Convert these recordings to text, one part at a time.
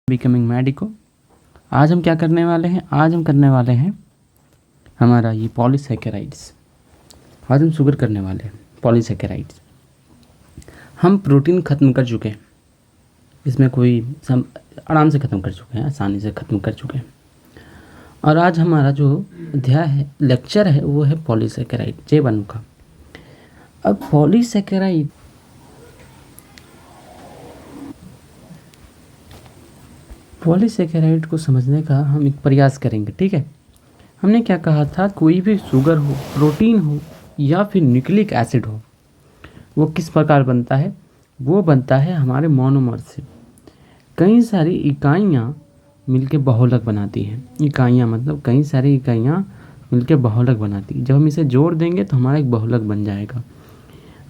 Becoming medico. आज हम क्या करने वाले हैं? आज हम करने वाले हैं हमारा ये पॉलीसैकेराइड्स। आज हम शुगर करने वाले हैं पॉलीसैकेराइड्स। हम प्रोटीन ख़त्म कर चुके हैं, इसमें कोई हम आराम से ख़त्म कर चुके हैं, आसानी से ख़त्म कर चुके हैं। और आज हमारा जो अध्याय है, लेक्चर है, वो है पॉलीसैकेराइड J1 का। अब पॉलीसैकेराइड को समझने का हम एक प्रयास करेंगे। ठीक है, हमने क्या कहा था? कोई भी शुगर हो, प्रोटीन हो या फिर न्यूक्लिक एसिड हो, वो किस प्रकार बनता है? वो बनता है हमारे मोनोमर से। कई सारी इकाइयाँ मिलके बहुलक बनाती हैं। इकाइयाँ मतलब कई सारी इकाइयाँ मिलके बहुलक बनाती हैं। जब हम इसे जोड़ देंगे तो हमारा एक बहुलक बन जाएगा।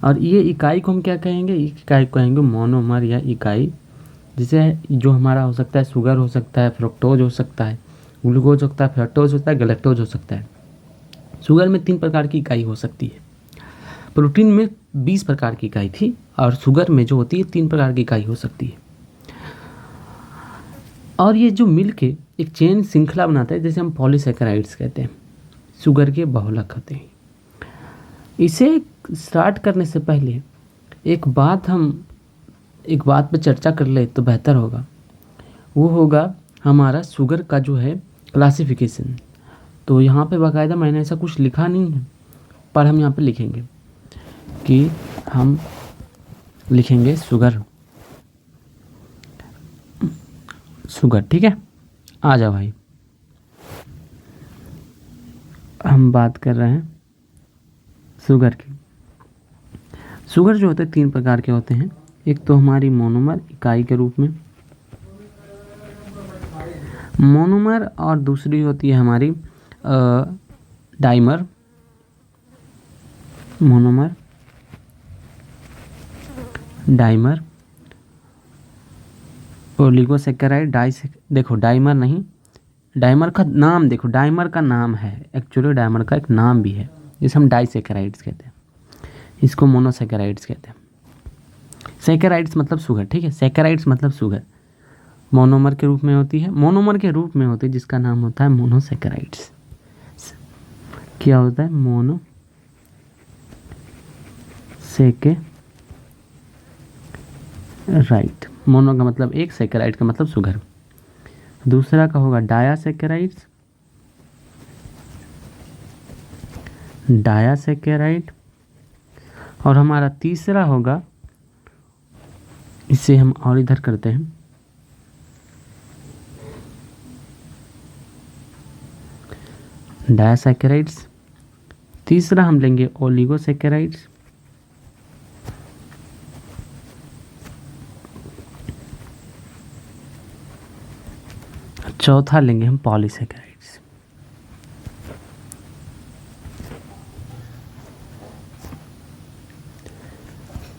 और ये इकाई को हम क्या कहेंगे? इस इकाई को कहेंगे मोनोमर या इकाई। जिसे जो हमारा हो सकता है शुगर, हो सकता है फ्रुक्टोज, हो सकता है ग्लूकोज, हो सकता है फ्रक्टोज, होता है गलेक्टोज, हो सकता है। शुगर में 3 प्रकार की इकाई हो सकती है। प्रोटीन में 20 प्रकार की इकाई थी, और शुगर में जो होती है 3 प्रकार की इकाई हो सकती है। और ये जो मिल के एक चेन श्रृंखला बनाता है, जैसे हम पॉलीसैकेराइड्स कहते हैं, शुगर के बहुलक होते हैं। इसे स्टार्ट करने से पहले एक बात पे चर्चा कर ले तो बेहतर होगा। वो होगा हमारा शुगर का जो है क्लासिफिकेशन। तो यहाँ पे बाकायदा मैंने ऐसा कुछ लिखा नहीं है, पर हम यहाँ पे लिखेंगे कि हम लिखेंगे शुगर। ठीक है, आ जाओ भाई। हम बात कर रहे हैं शुगर की। शुगर जो होते हैं 3 प्रकार के होते हैं। एक तो हमारी मोनोमर इकाई के रूप में मोनोमर, और दूसरी होती है हमारी डाइमर। मोनोमर, डाइमर, ओलिगोसैकेराइड, देखो डाइमर नहीं, डाइमर का नाम देखो, डाइमर का नाम है, एक्चुअली डाइमर का एक नाम भी है, जिसे हम डाइसैकेराइड्स कहते हैं। इसको मोनोसैकेराइड्स कहते हैं। सैकेराइड्स मतलब शुगर, ठीक है, सैकेराइड्स मतलब शुगर। मोनोमर के रूप में होती है, जिसका नाम होता है मोनोसैकेराइड्स। क्या होता है? मोनोसैकेराइड। मोनो का मतलब एक, सैकेराइड का मतलब शुगर। दूसरा का होगा डायासैकेराइड। और हमारा तीसरा होगा, इसे हम और इधर करते हैं, डायासैकेराइड्स। तीसरा हम लेंगे ओलिगोसैकेराइड्स। चौथा लेंगे हम पॉलीसैकेराइड्स।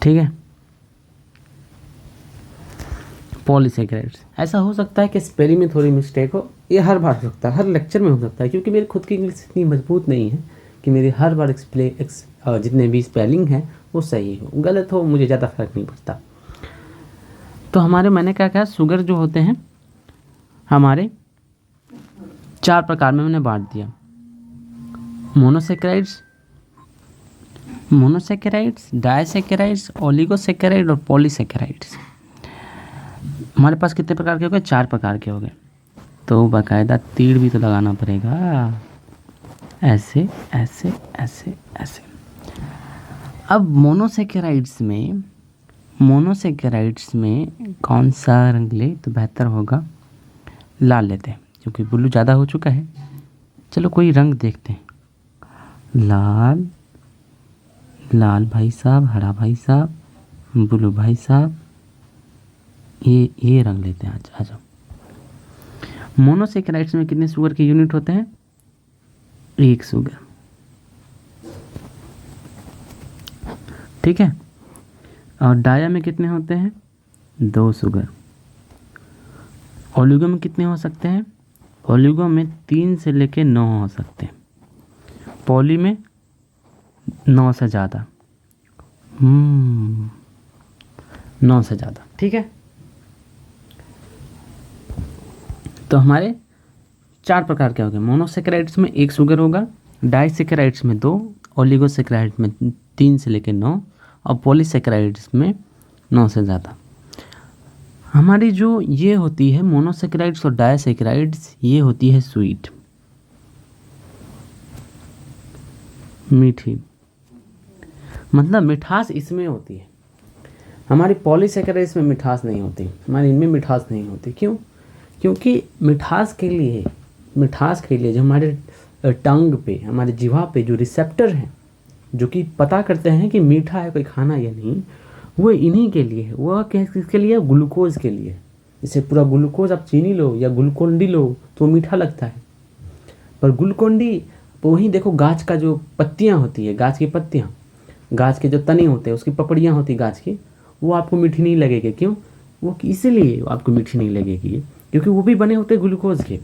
ठीक है, पॉलीसैकेराइड्स। ऐसा हो सकता है कि स्पेलिंग में थोड़ी मिस्टेक हो, ये हर बार हो सकता है, हर लेक्चर में हो सकता है, क्योंकि मेरी खुद की इंग्लिश इतनी मजबूत नहीं है कि मेरी हर बार जितने भी स्पेलिंग हैं वो सही हो, गलत हो मुझे ज़्यादा फर्क नहीं पड़ता। तो हमारे, मैंने क्या कहा, शुगर जो होते हैं हमारे 4 प्रकार में मैंने बांट दिया। मोनोसैकेराइड्स, डायसैकेराइड्स, ओलिगोसैकेराइड और पॉलीसैकेराइड्स। हमारे पास कितने प्रकार के हो गए? 4 प्रकार के हो गए। तो बाकायदा तीर भी तो लगाना पड़ेगा, ऐसे ऐसे ऐसे ऐसे। अब मोनोसैकेराइड्स में कौन सा रंग ले तो बेहतर होगा? लाल लेते हैं, क्योंकि ब्लू ज़्यादा हो चुका है। चलो कोई रंग देखते हैं। लाल भाई साहब, हरा भाई साहब, ब्लू भाई साहब, ये रंग लेते हैं। आ जाओ। मोनोसैकेराइड्स में कितने शुगर के यूनिट होते हैं? 1 शुगर। ठीक है, और डाया में कितने होते हैं? 2 शुगर। ओलिगो में कितने हो सकते हैं? ओलिगो में 3 से लेके 9 हो सकते हैं। पॉली में 9 से ज़्यादा। 9 से ज़्यादा। ठीक है, तो हमारे 4 प्रकार के हो गए। मोनोसेकेराइड्स में 1 शुगर होगा, डाइसेकेराइड्स में 2, ओलिगोसेकेराइड्स में 3 से लेकर 9 और पॉलीसेकेराइड्स में 9 से ज़्यादा। हमारी जो ये होती है मोनोसेकेराइड्स और डाइसेकेराइड्स, ये होती है स्वीट, मीठी, मतलब मिठास इसमें होती है। हमारी पॉलीसेकेराइड्स में मिठास नहीं होती, हमारी इनमें मिठास नहीं होती। क्यों? क्योंकि मिठास के लिए जो हमारे टंग पे, हमारे जीवा पे जो रिसेप्टर हैं जो कि पता करते हैं कि मीठा है कोई खाना या नहीं, वो इन्हीं के लिए है। वह किसके लिए? ग्लूकोज के लिए। जैसे पूरा ग्लूकोज आप चीनी लो या ग्लूकोन-डी लो तो मीठा लगता है, पर ग्लूकोन-डी वही देखो, गाछ का जो पत्तियाँ होती है, गाछ की पत्तियाँ, गाछ के जो तने होते हैं, उसकी पपड़ियाँ होती है गाछ की, वो आपको मीठी नहीं लगेगी। क्यों? वो इसीलिए आपको मीठी नहीं लगेगी क्योंकि वो भी बने होते हैं ग्लूकोज के।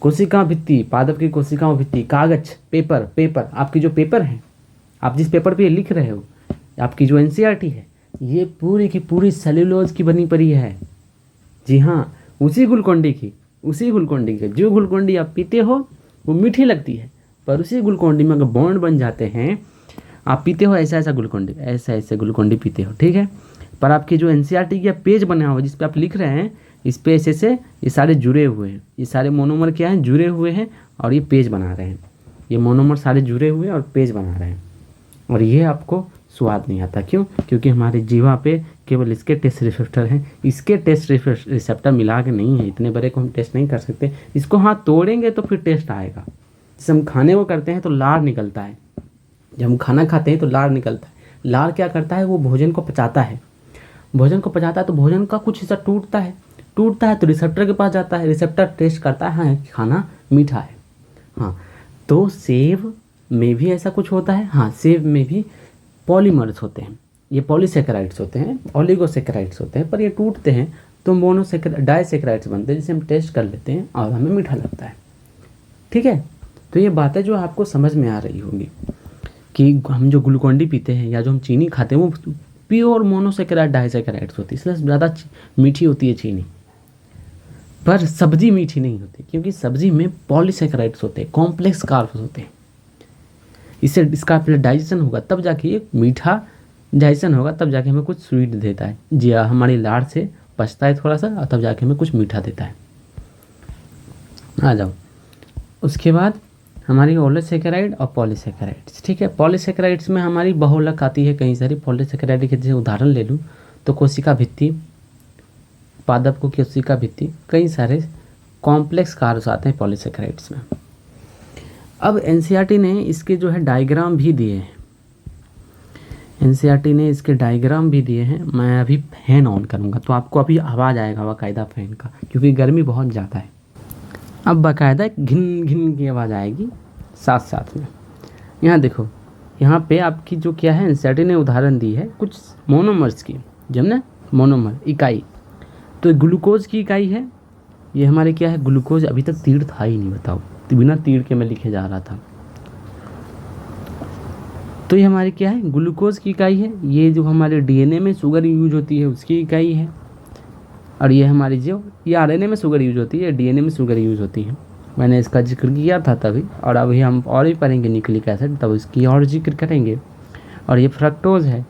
कोशिका भित्ति, पादप की कोशिकाओं भित्ति, कागज, पेपर आपकी जो पेपर है, आप जिस पेपर पे लिख रहे हो, आपकी जो एनसीईआरटी है, ये पूरी की पूरी सेल्यूलोज की बनी पड़ी है। जी हाँ, उसी ग्लूकोन-डी की जो ग्लूकोन-डी आप पीते हो वो मीठी लगती है, पर उसी ग्लूकोन-डी में अगर बॉन्ड बन जाते हैं, आप पीते हो ऐसा ग्लूकोन-डी पीते हो, ठीक है, पर आपकी जो एनसीईआरटी का पेज बना हुआ जिस पे आप लिख रहे हैं, इस पे ऐसे ये सारे जुड़े हुए हैं, ये सारे मोनोमर क्या हैं? जुड़े हुए हैं और ये पेज बना रहे हैं। ये मोनोमर सारे जुड़े हुए और पेज बना रहे हैं, और ये आपको स्वाद नहीं आता। क्यों? क्योंकि हमारे जीवा पे केवल इसके टेस्ट रिसेप्टर हैं, इसके टेस्ट रिसेप्टर मिला के नहीं है, इतने बड़े को हम टेस्ट नहीं कर सकते। इसको हाँ तोड़ेंगे तो फिर टेस्ट आएगा। जैसे हम खाने को करते हैं तो लार निकलता है, जब हम खाना खाते हैं तो लार निकलता है। लार क्या करता है? वो भोजन को पचाता है, तो भोजन का कुछ हिस्सा टूटता है तो रिसेप्टर के पास जाता है, रिसेप्टर टेस्ट करता है, हाँ खाना मीठा है। हाँ, तो सेब में भी ऐसा कुछ होता है। हाँ, सेब में भी पॉलीमर्स होते हैं, ये पॉलीसेकेराइड्स होते हैं, ओलिगोसेकेराइड्स होते हैं, पर ये टूटते हैं तो डाइसेकेराइड्स बनते हैं, जिसे हम टेस्ट कर लेते हैं और हमें मीठा लगता है। ठीक है, तो ये बातें जो आपको समझ में आ रही होंगी कि हम जो ग्लूकोन-डी पीते हैं या जो हम चीनी खाते हैं वो प्योर मोनोसेकेराइड डाइसेकेराइड्स होती है, इसलिए ज़्यादा मीठी होती है चीनी। पर सब्जी मीठी नहीं होती क्योंकि सब्जी में पॉलीसेकेराइड्स होते हैं, कॉम्प्लेक्स कार्ब्स होते हैं। इससे इसका पहले डाइजेशन होगा तब जाके ये मीठा डाइजेशन होगा, तब जाके हमें कुछ स्वीट देता है। जी हाँ, हमारी लार से पचता है थोड़ा सा और तब जाके हमें कुछ मीठा देता है। आ जाओ, उसके बाद हमारी ओलिगोसेकेराइड और पॉलीसेकेराइड्स। ठीक है, पॉलीसेकेराइड्स में हमारी बहुलक आती है कई सारी। पॉलीसेकेराइड के जैसे उदाहरण ले लूँ तो कोशिका भित्ति, पादप को कोशिका भित्ति, कई सारे कॉम्प्लेक्स कार्ब्स आते हैं पॉलीसेकेराइड्स में। अब एनसीईआरटी ने इसके जो है डायग्राम भी दिए हैं, मैं अभी फैन ऑन करूँगा तो आपको अभी आवाज़ आएगा बाकायदा फैन का, क्योंकि गर्मी बहुत ज़्यादा है। अब बाकायदा घिन घिन की आवाज़ आएगी साथ साथ में। यहाँ देखो, यहाँ पे आपकी जो क्या है, एनसीईआरटी ने उदाहरण दी है कुछ मोनोमर्स की, जब ना मोनोमर इकाई, तो ग्लूकोज की इकाई है। ये हमारे क्या है, ग्लूकोज। अभी तक तीर था ही नहीं, बताओ, तो बिना तीर के मैं लिखे जा रहा था। तो ये हमारी क्या है, ग्लूकोज की इकाई है। ये जो हमारे डीएनए में शुगर यूज होती है उसकी इकाई है। और ये हमारी जो ये आरएनए में शुगर यूज होती है, डीएनए में शुगर यूज होती है। मैंने इसका जिक्र किया था तभी, और अभी हम और भी पढ़ेंगे न्यूक्लिक एसिड, तब इसकी और जिक्र करेंगे। और ये फ्रक्टोज है,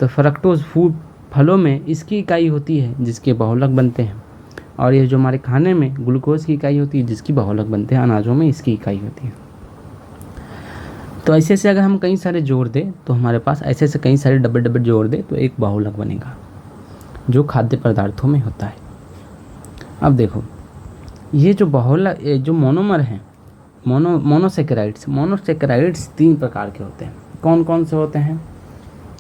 तो फ्रक्टोज फलों में इसकी इकाई होती है जिसके बहुलक बनते हैं। और ये जो हमारे खाने में ग्लूकोज की इकाई होती है जिसकी बहुलक बनते हैं, अनाजों में इसकी इकाई होती है। तो ऐसे ऐसे अगर हम कई सारे जोड़ दें तो हमारे पास ऐसे कई सारे डब्बे डब्बे जोड़ दें तो एक बहुलक बनेगा जो खाद्य पदार्थों में होता है। अब देखो, ये जो बहुलक, जो मोनोमर हैं, मोनोसेकेराइड्स 3 प्रकार के होते हैं। कौन कौन से होते हैं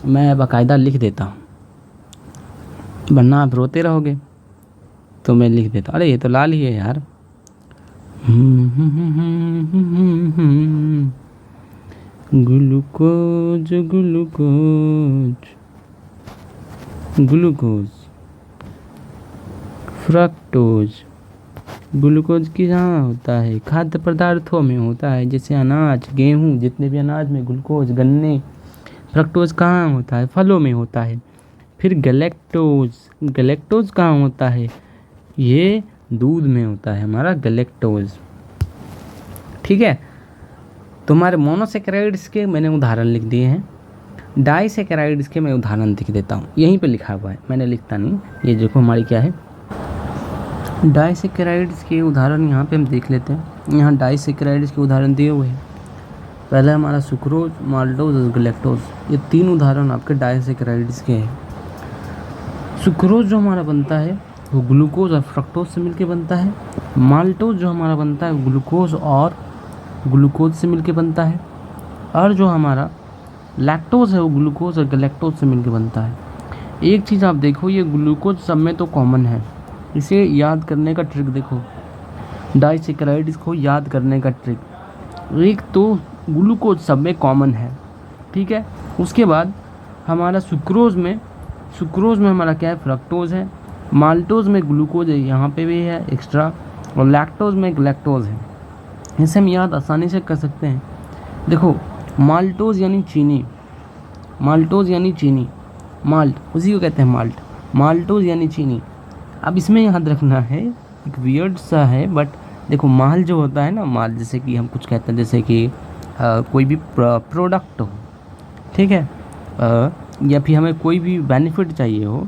मैं बाकायदा लिख देता हूँ, वरना आप रोते रहोगे, तो मैं लिख देता हूँ। अरे ये तो लाल ही है यार। Glucose glucose, fructose. ग्लूकोज की जहाँ होता है खाद्य पदार्थों में होता है, जैसे अनाज, गेहूँ, जितने भी अनाज में ग्लूकोज, गन्ने। फ्रक्टोज कहाँ होता है, फलों में होता है। फिर गैलेक्टोज कहाँ होता है, ये दूध में होता है हमारा गैलेक्टोज। ठीक है, तो हमारे मोनोसेकेराइड्स के मैंने उदाहरण लिख दिए हैं, डाइसेकेराइड्स के मैं उदाहरण लिख देता हूँ, यहीं पे लिखा हुआ है, मैंने लिखता नहीं। ये देखो हमारी क्या है, डाइसेकेराइड्स के उदाहरण यहाँ पे हम देख लेते हैं। यहाँ डाइसेकेराइड्स के उदाहरण दिए हुए हैं। पहला हमारा सुक्रोज, माल्टोज और गैलेक्टोज, ये 3 उदाहरण आपके डाइसेकेराइड्स के हैं। सुक्रोज जो हमारा बनता है वो ग्लूकोज और फ्रक्टोज से मिलके बनता है। माल्टोज जो हमारा बनता है ग्लूकोज और ग्लूकोज से मिलके बनता है। और जो हमारा लैक्टोज है वो ग्लूकोज और गैलेक्टोज से मिलके बनता है। एक चीज़ आप देखो, ये ग्लूकोज सब में तो कॉमन है, इसे याद करने का ट्रिक देखो, डाइसेकेराइड्स को याद करने का ट्रिक, एक तो ग्लूकोज सब में कॉमन है, ठीक है। उसके बाद हमारा सुक्रोज में हमारा क्या है, फ्रक्टोज है। माल्टोज में ग्लूकोज है, यहाँ पे भी है एक्स्ट्रा, और लैक्टोज में गैलेक्टोज है। इसे हम याद आसानी से कर सकते हैं। देखो माल्टोज यानी चीनी, माल्टोज यानी चीनी, माल्ट उसी को कहते हैं माल्ट, माल्टोज यानी चीनी। अब इसमें याद रखना है, एक वियर्ड सा है, बट देखो माल जो होता है ना, माल जैसे कि हम कुछ कहते हैं, जैसे कि कोई भी प्रोडक्ट हो, ठीक है, या फिर हमें कोई भी बेनिफिट चाहिए हो,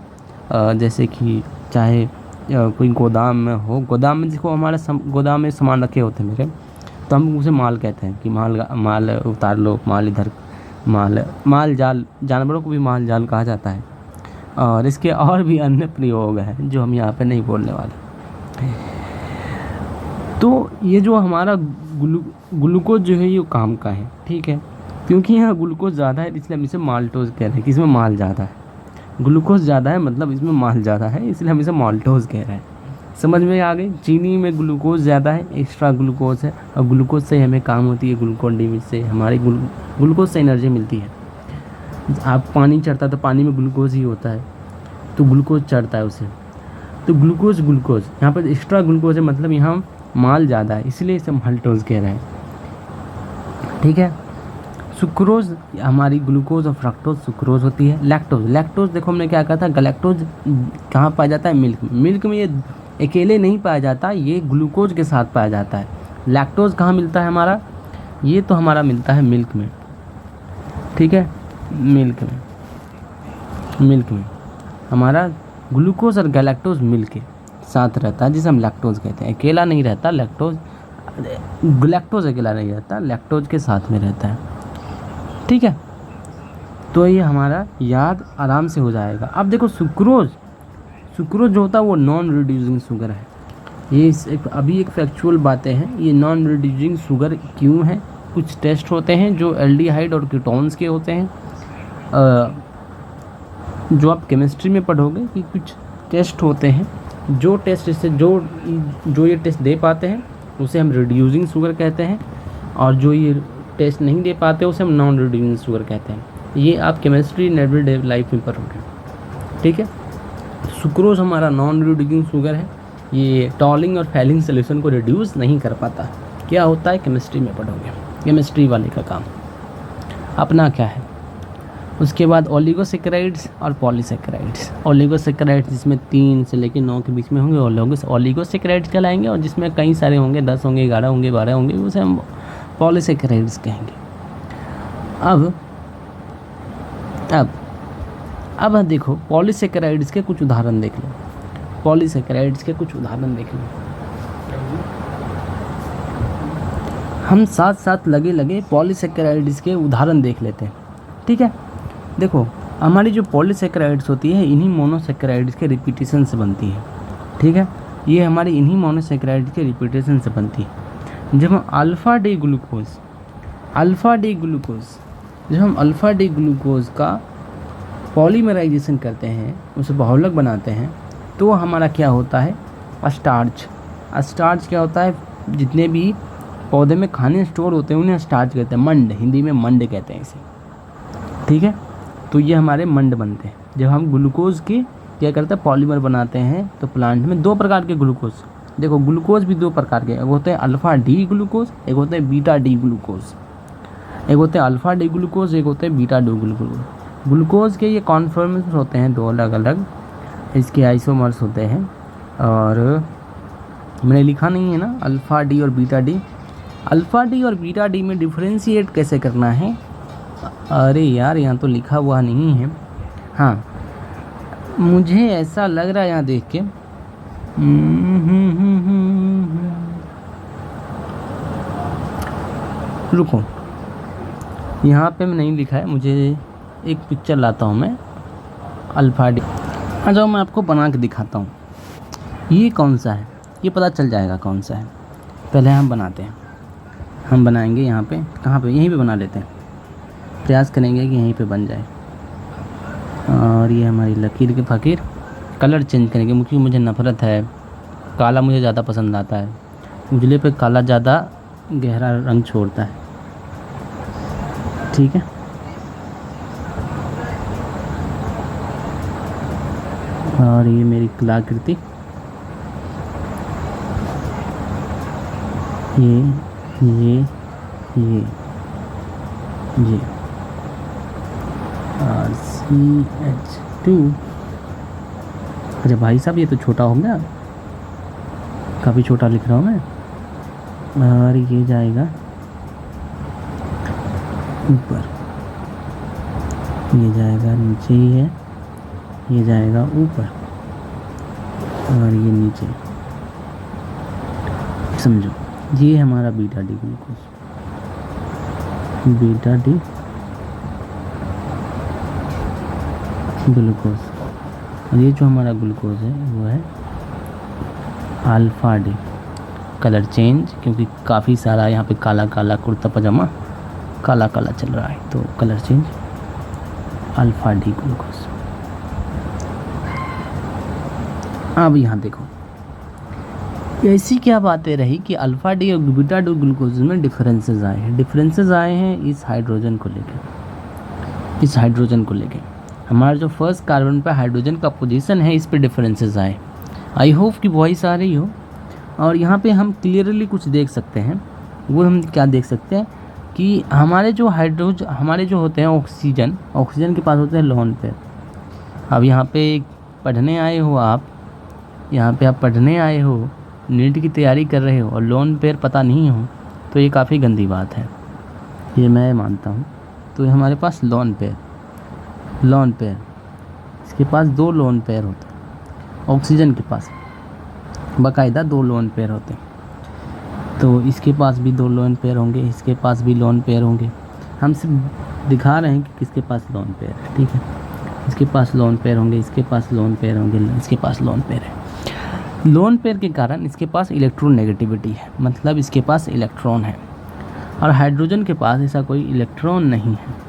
जैसे कि चाहे कोई गोदाम में हो, गोदाम में देखो हमारा गोदाम में सामान रखे होते हैं मेरे, तो हम उसे माल कहते हैं कि माल उतार लो, माल इधर, माल जाल, जानवरों को भी माल जाल कहा जाता है। और इसके और भी अन्य प्रयोग हैं जो हम यहाँ पे नहीं बोलने वाले। तो ये जो हमारा ग्लूकोज जो है ये काम का है, ठीक है, क्योंकि यहाँ ग्लूकोज ज़्यादा है इसलिए हम इसे माल्टोज कह रहे हैं कि इसमें माल ज़्यादा है। ग्लूकोज ज़्यादा है मतलब इसमें माल ज़्यादा है, इसलिए हम इसे माल्टोज कह रहे हैं। समझ में आ गई? चीनी में ग्लूकोज ज़्यादा है, एक्स्ट्रा ग्लूकोज है, और ग्लूकोज से हमें काम होती है, ग्लूकोन डी से हमारी ग्लूकोज से एनर्जी मिलती है। आप पानी चढ़ता है तो पानी में ग्लूकोज ही होता है, तो ग्लूकोज चढ़ता है उसे, तो ग्लूकोज यहाँ पर एक्स्ट्रा ग्लूकोज है, मतलब यहाँ माल ज़्यादा है, इसलिए इसे माल्टोज कह रहे हैं, ठीक है। सुक्रोज हमारी ग्लूकोज और फ्रक्टोज सुक्रोज होती है। लैक्टोज देखो हमने क्या कहा था, गैलेक्टोज कहाँ पाया जाता है, मिल्क में ये अकेले नहीं पाया जाता, ये ग्लूकोज के साथ पाया जाता है। लैक्टोज कहाँ मिलता है हमारा, ये तो हमारा मिलता है मिल्क में, ठीक है, मिल्क में हमारा ग्लूकोज और गैलेक्टोज मिल्क के साथ रहता है, जिसे हम लैक्टोज कहते हैं। अकेला नहीं रहता ग्लैक्टोज अकेला नहीं रहता, लैक्टोज के साथ में रहता है, ठीक है। तो ये हमारा याद आराम से हो जाएगा। अब देखो सुक्रोज जो होता है वो नॉन रिड्यूसिंग शुगर है। ये अभी एक फैक्चुअल बातें हैं, ये नॉन रिड्यूसिंग शुगर क्यों है, कुछ टेस्ट होते हैं जो एल्डिहाइड और कीटोन्स के होते हैं, जो आप केमिस्ट्री में पढ़ोगे कि कुछ टेस्ट होते हैं, जो टेस्ट से जो ये टेस्ट दे पाते हैं उसे हम रिड्यूसिंग शुगर कहते हैं, और जो ये टेस्ट नहीं दे पाते उसे हम नॉन रिड्यूसिंग शुगर कहते हैं। ये आप केमिस्ट्री इन एवरीडे लाइफ में पढ़ोगे, ठीक है। सुक्रोज हमारा नॉन रिड्यूसिंग शुगर है, ये टॉलिंग और फैलिंग सोल्यूशन को रिड्यूस नहीं कर पाता। क्या होता है केमिस्ट्री में पढ़ोगे, केमिस्ट्री वाले का काम अपना क्या है। उसके बाद ओलिगोसेकेराइड्स और पॉलीसेकेराइड्स। ओलिगोसेकेराइड्स जिसमें 3 से लेकर 9 के बीच में होंगे ओलिगोसेकेराइड्स कहलाएंगे, और जिसमें कई सारे होंगे, 10 होंगे, 11 होंगे, 12 होंगे, उसे हम पॉलीसेकेराइड्स कहेंगे। अब देखो पॉलीसेकेराइड्स के कुछ उदाहरण देख लो, हम साथ साथ लगे पॉलीसेकेराइड्स के उदाहरण देख लेते हैं, ठीक है। देखो हमारी जो पॉलीसेकेराइड्स होती है इन्हीं मोनोसेकेराइड्स के रिपीटेशन से बनती है, ठीक है। ये हमारी इन्हीं मोनोसेकेराइड्स के रिपीटेशन से बनती है। जब हम अल्फ़ा डी ग्लूकोज का पॉलीमराइजेशन करते हैं, उसे बहुलक बनाते हैं, तो हमारा क्या होता है, स्टार्च क्या होता है, जितने भी पौधे में खाने स्टोर होते हैं उन्हें स्टार्च कहते हैं, मंड, हिंदी में मंड कहते हैं इसे, ठीक है। तो ये हमारे मंड बनते हैं। जब हम ग्लूकोज के क्या करते हैं, पॉलीमर बनाते हैं, तो प्लांट में 2 प्रकार के ग्लूकोज, देखो ग्लूकोज भी 2 प्रकार के, एक होते हैं अल्फ़ा डी ग्लूकोज, एक होते हैं बीटा डी ग्लूकोज, एक होते हैं अल्फ़ा डी ग्लूकोज, एक होते हैं बीटा डी ग्लूकोज। ग्लूकोज के ये कॉन्फॉर्मेशंस होते हैं 2 अलग अलग, इसके आइसोमर्स होते हैं, और मैंने लिखा नहीं है ना अल्फ़ा डी और बीटा डी। अल्फ़ा डी और बीटा डी में डिफरेंशिएट कैसे करना है? अरे यार यहाँ तो लिखा हुआ नहीं है। हाँ, मुझे ऐसा लग रहा है यहाँ देख के। रुको, यहाँ पे मैं नहीं लिखा है, मुझे एक पिक्चर लाता हूँ मैं अल्फ़ा डी। आ जाओ मैं आपको बना के दिखाता हूँ ये कौन सा है, ये पता चल जाएगा कौन सा है। पहले हम बनाते हैं, हम बनाएंगे यहाँ पे, कहाँ पे, यहीं पे बना लेते हैं। प्रयास करेंगे कि यहीं पे बन जाए। और ये हमारी लकीर के फ़कीर। कलर चेंज करेंगे क्योंकि मुझे नफ़रत है, काला मुझे ज़्यादा पसंद आता है। उजले पे काला ज़्यादा गहरा रंग छोड़ता है। ठीक है, और ये मेरी कलाकृति, ये CH2। अरे भाई साहब ये तो छोटा हो गया, काफ़ी छोटा लिख रहा हूँ मैं। और ये जाएगा ऊपर, ये जाएगा नीचे ही है, ये जाएगा ऊपर और ये नीचे। समझो ये हमारा beta D glucose, beta D glucose. और ये जो हमारा ग्लूकोज है वो है अल्फ़ा डी। कलर चेंज क्योंकि काफ़ी सारा यहाँ पे काला काला कुर्ता पजामा काला काला चल रहा है, तो colour change alpha D glucose. अब यहाँ देखो ऐसी क्या बातें रही कि अल्फ़ा डी और बीटा डी ग्लूकोज में डिफरेंसेस आए हैं। डिफरेंसेस आए हैं इस हाइड्रोजन को लेकर, इस हाइड्रोजन को लेकर। हमारा जो फर्स्ट कार्बन पर हाइड्रोजन का पोजीशन है, इस पे डिफरेंसेस आए। आई होप कि वॉइस आ रही हो। और यहाँ पे हम क्लियरली कुछ देख सकते हैं। वो हम क्या देख सकते हैं कि हमारे जो हमारे जो होते हैं ऑक्सीजन के पास होते हैं लोन पेयर। अब यहाँ पे पढ़ने आए हो आप, यहाँ पे आप पढ़ने आए हो, नीट की तैयारी कर रहे हो और लोन पेयर पता नहीं हो, तो ये काफ़ी गंदी बात है, ये मैं मानता हूँ। तो ये हमारे पास लोन पेयर, इसके पास 2 लोन पेयर होते हैं। ऑक्सीजन के पास बाकायदा 2 लोन पेयर होते हैं। तो इसके पास भी 2 लोन पेयर होंगे, इसके पास भी लोन पेयर होंगे। हम सिर्फ दिखा रहे हैं कि किसके पास लोन पेयर है। ठीक है, इसके पास लोन पेयर होंगे, इसके पास लोन पेयर होंगे, इसके पास लोन पेयर है। लोन पेयर के कारण इसके पास इलेक्ट्रॉन नेगेटिविटी है, मतलब इसके पास इलेक्ट्रॉन है। और हाइड्रोजन के पास ऐसा कोई इलेक्ट्रॉन नहीं है,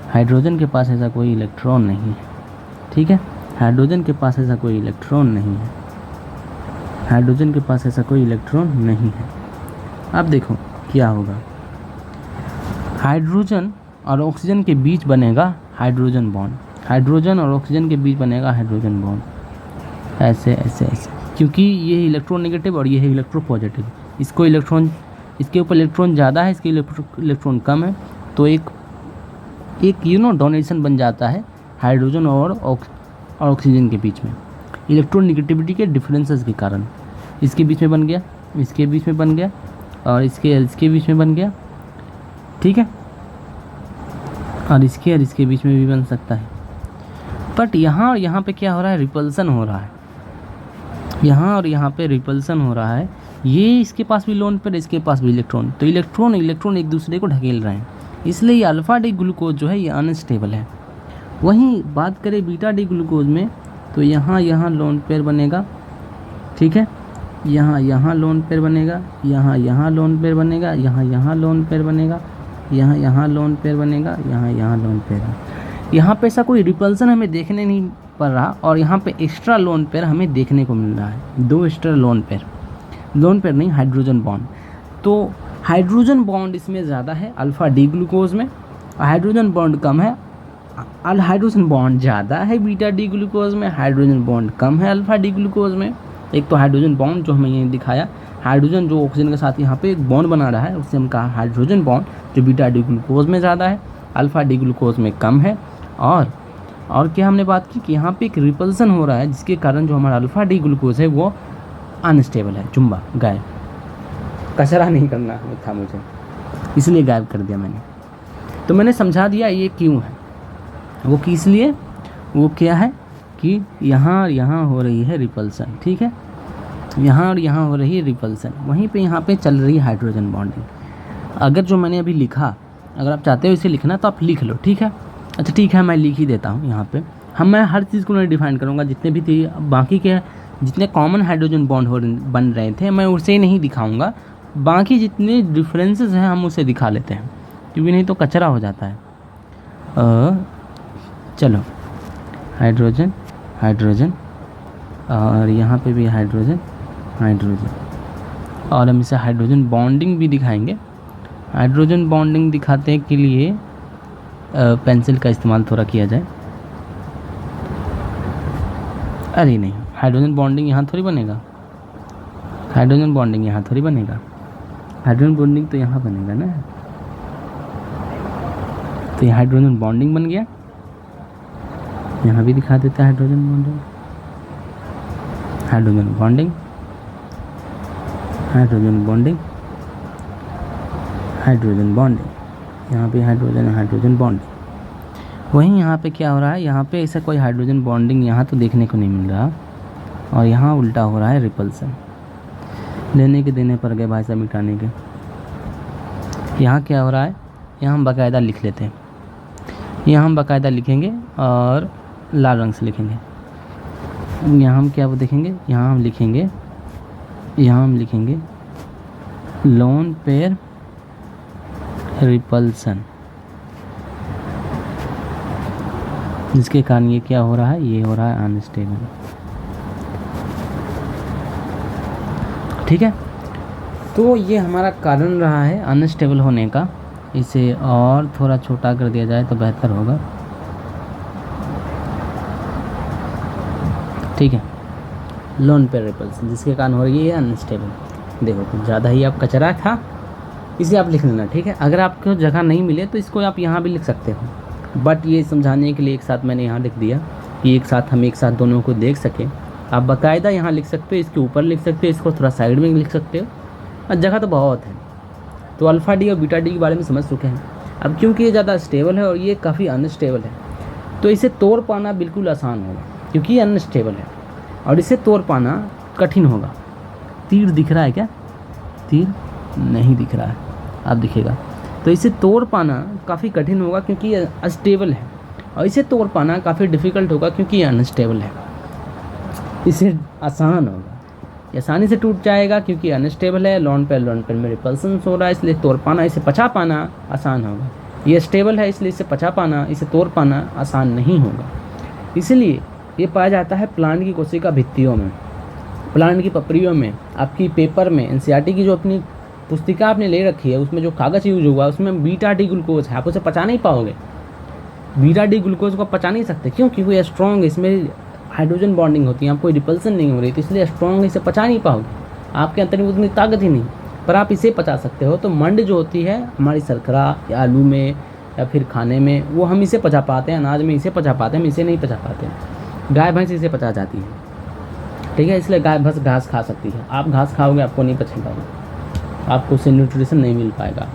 हाइड्रोजन के पास ऐसा कोई इलेक्ट्रॉन नहीं है। ठीक है, हाइड्रोजन के पास ऐसा कोई इलेक्ट्रॉन नहीं है, हाइड्रोजन के पास ऐसा कोई इलेक्ट्रॉन नहीं है। अब देखो क्या होगा, हाइड्रोजन और ऑक्सीजन के बीच बनेगा हाइड्रोजन बॉन्ड, हाइड्रोजन और ऑक्सीजन के बीच बनेगा हाइड्रोजन बॉन्ड, ऐसे ऐसे ऐसे, क्योंकि ये इलेक्ट्रॉन नेगेटिव और ये है इलेक्ट्रो पॉजिटिव। इसको इलेक्ट्रॉन, इसके ऊपर इलेक्ट्रॉन ज़्यादा है, इसके इलेक्ट्रॉन कम है, तो एक डोनेशन बन जाता है हाइड्रोजन और ऑक्सीजन के बीच में, इलेक्ट्रॉन नेगेटिविटी के डिफरेंसेस के कारण। इसके बीच में बन गया, इसके बीच में बन गया, और इसके बीच में बन गया। ठीक है, और इसके बीच में भी बन सकता है। बट यहाँ और यहाँ पे क्या हो रहा है, रिपल्सन हो रहा है, यहाँ और यहाँ पे रिपल्सन हो रहा है। ये इसके पास भी लोन पेयर, इसके पास भी इलेक्ट्रॉन, तो इलेक्ट्रॉन एक दूसरे को ढकेल रहे हैं, इसलिए अल्फ़ा डी ग्लूकोज जो है ये अनस्टेबल है। वहीं बात करें बीटा डी ग्लूकोज में, तो यहाँ लोन पेयर बनेगा। ठीक है, यहाँ लोन पेयर बनेगा, यहाँ लोन पेयर बनेगा, यहाँ लोन पेयर बनेगा, यहाँ लोन पेयर बनेगा, यहाँ लोन पेयर। यहाँ पे ऐसा कोई रिपल्सन हमें देखने नहीं पड़ रहा, और यहाँ पे एक्स्ट्रा लोन पेयर हमें देखने को मिल रहा है, 2 एक्स्ट्रा लोन पेयर नहीं, हाइड्रोजन बॉन्ड। तो हाइड्रोजन बॉन्ड इसमें ज़्यादा है अल्फ़ा डी ग्लूकोज में, हाइड्रोजन बॉन्ड कम है, हाइड्रोजन बॉन्ड ज़्यादा है बीटा डी ग्लूकोज में, हाइड्रोजन बॉन्ड कम है अल्फ़ा डी ग्लूकोज में। एक तो हाइड्रोजन बॉन्ड जो हमें ये दिखाया, हाइड्रोजन जो ऑक्सीजन के साथ यहाँ पे एक बॉन्ड बना रहा है, उससे हम कहा हाइड्रोजन बॉन्ड जो बीटा डी ग्लूकोज में ज़्यादा है, अल्फ़ा डी ग्लूकोज में कम है। और क्या हमने बात की कि यहाँ पे एक रिपल्सन हो रहा है, जिसके कारण जो हमारा अल्फ़ा डी ग्लूकोज है वो अनस्टेबल है, चुम्बा गायब, कचरा नहीं करना था मुझे, इसलिए गायब कर दिया मैंने। तो मैंने समझा दिया ये क्यों है, वो किस लिए, वो क्या है कि यहाँ और यहाँ हो रही है रिपल्सन, ठीक है, यहाँ और यहाँ हो रही है रिपल्सन, वहीं पे यहाँ पे चल रही है हाइड्रोजन बॉन्डिंग। अगर जो मैंने अभी लिखा, अगर आप चाहते हो इसे लिखना तो आप लिख लो, ठीक है। अच्छा ठीक है, मैं लिख ही देता हूँ यहाँ पे। मैं हर चीज़ को नहीं डिफाइन करूँगा, जितने भी थे बाकी के जितने कॉमन हाइड्रोजन बॉन्ड बन रहे थे मैं उसे नहीं दिखाऊँगा, बाकी जितने डिफरेंसेस हैं हम उसे दिखा लेते हैं, क्योंकि नहीं तो कचरा हो जाता है। चलो हाइड्रोजन हाइड्रोजन और यहाँ पे भी हाइड्रोजन हाइड्रोजन, और हम इसे हाइड्रोजन बॉन्डिंग भी दिखाएंगे। हाइड्रोजन बॉन्डिंग दिखाने के लिए पेंसिल का इस्तेमाल थोड़ा किया जाए। अरे नहीं, हाइड्रोजन बॉन्डिंग यहाँ थोड़ी बनेगा, हाइड्रोजन बॉन्डिंग यहाँ थोड़ी बनेगा, हाइड्रोजन बॉन्डिंग तो यहाँ बनेगा ना। तो ये हाइड्रोजन बॉन्डिंग बन गया, यहाँ भी दिखा देता है hydrogen bonding, hydrogen bonding, hydrogen bonding, hydrogen bonding, यहाँ पे हाइड्रोजन हाइड्रोजन बॉन्डिंग। वहीं यहाँ पे क्या हो रहा है, यहाँ पे ऐसा कोई हाइड्रोजन बॉन्डिंग यहाँ तो देखने को नहीं मिल रहा, और यहाँ उल्टा हो रहा है रिपल्सन। लेने के देने पर गए भाई साहब मिटाने के। यहाँ क्या हो रहा है, यहाँ हम बाकायदा लिख लेते हैं, यहाँ हम बाकायदा लिखेंगे और लाल रंग से लिखेंगे। यहाँ हम क्या वो देखेंगे, यहाँ हम लिखेंगे लोन पेयर रिपल्सन, जिसके कारण ये क्या हो रहा है, ये हो रहा है अनस्टेबल, ठीक है। तो ये हमारा कारण रहा है अनस्टेबल होने का। इसे और थोड़ा छोटा कर दिया जाए तो बेहतर होगा, ठीक है। लोन पेयर रिपल्सन जिसके कारण हो रही है अनस्टेबल। देखो कुछ ज़्यादा ही आप कचरा था, इसे आप लिख लेना, ठीक है। अगर आपको जगह नहीं मिले तो इसको आप यहाँ भी लिख सकते हो, बट ये समझाने के लिए एक साथ मैंने यहाँ लिख दिया कि एक साथ हम एक साथ दोनों को देख सकें। आप बाकायदा यहाँ लिख सकते हो, इसके ऊपर लिख सकते हो, इसको थोड़ा साइड में लिख सकते हो, और जगह तो बहुत है। तो अल्फ़ा डी और बीटा डी के बारे में समझ चुके हैं। अब क्योंकि ये ज़्यादा स्टेबल है और ये काफ़ी अनस्टेबल है, तो इसे तोड़ पाना बिल्कुल आसान होगा, क्योंकि ये अनस्टेबल है और इसे तोड़ पाना कठिन होगा। तीर दिख रहा है क्या, तीर नहीं दिख रहा है, अब दिखेगा। तो इसे तोड़ पाना काफ़ी कठिन होगा क्योंकि ये अनस्टेबल है, और इसे तोड़ पाना काफ़ी डिफ़िकल्ट होगा क्योंकि ये अनस्टेबल है। इसे आसान होगा, ये आसानी से टूट जाएगा क्योंकि अनस्टेबल है। लोन पेयर में रिपल्सन हो रहा है, इसलिए तोड़ पाना, इसे पचा पाना आसान होगा। ये स्टेबल है इसलिए इसे पचा पाना, इसे तोड़ पाना आसान नहीं होगा। इसलिए ये पाया जाता है प्लांट की कोशिका भित्तियों में, प्लांट की पपड़ियों में। आपकी पेपर में एनसीईआरटी की जो अपनी पुस्तिका आपने ले रखी है उसमें जो कागज़ यूज हुआ उसमें बीटा डी ग्लूकोज है, आप उसे पचा नहीं पाओगे। बीटा डी ग्लूकोज को पचा नहीं सकते, क्यों? क्योंकि ये स्ट्रॉन्ग, इसमें हाइड्रोजन बॉन्डिंग होती है, आपको रिपल्सन नहीं हो रही, तो इसलिए स्ट्रॉन्ग इसे पचा नहीं पाओगे, आपके अंदर में उतनी ताकत ही नहीं। पर आप इसे पचा सकते हो। तो मंड जो होती है हमारी शर्करा या आलू में या फिर खाने में, वो हम इसे पचा पाते हैं, अनाज में इसे पचा पाते हैं, हम इसे नहीं पचा पाते। गाय भैंस इसे पचा जाती है, ठीक है, इसलिए गाय भैंस घास खा सकती है। आप घास खाओगे आपको नहीं पचेगा, आपको उससे न्यूट्रिशन नहीं मिल पाएगा।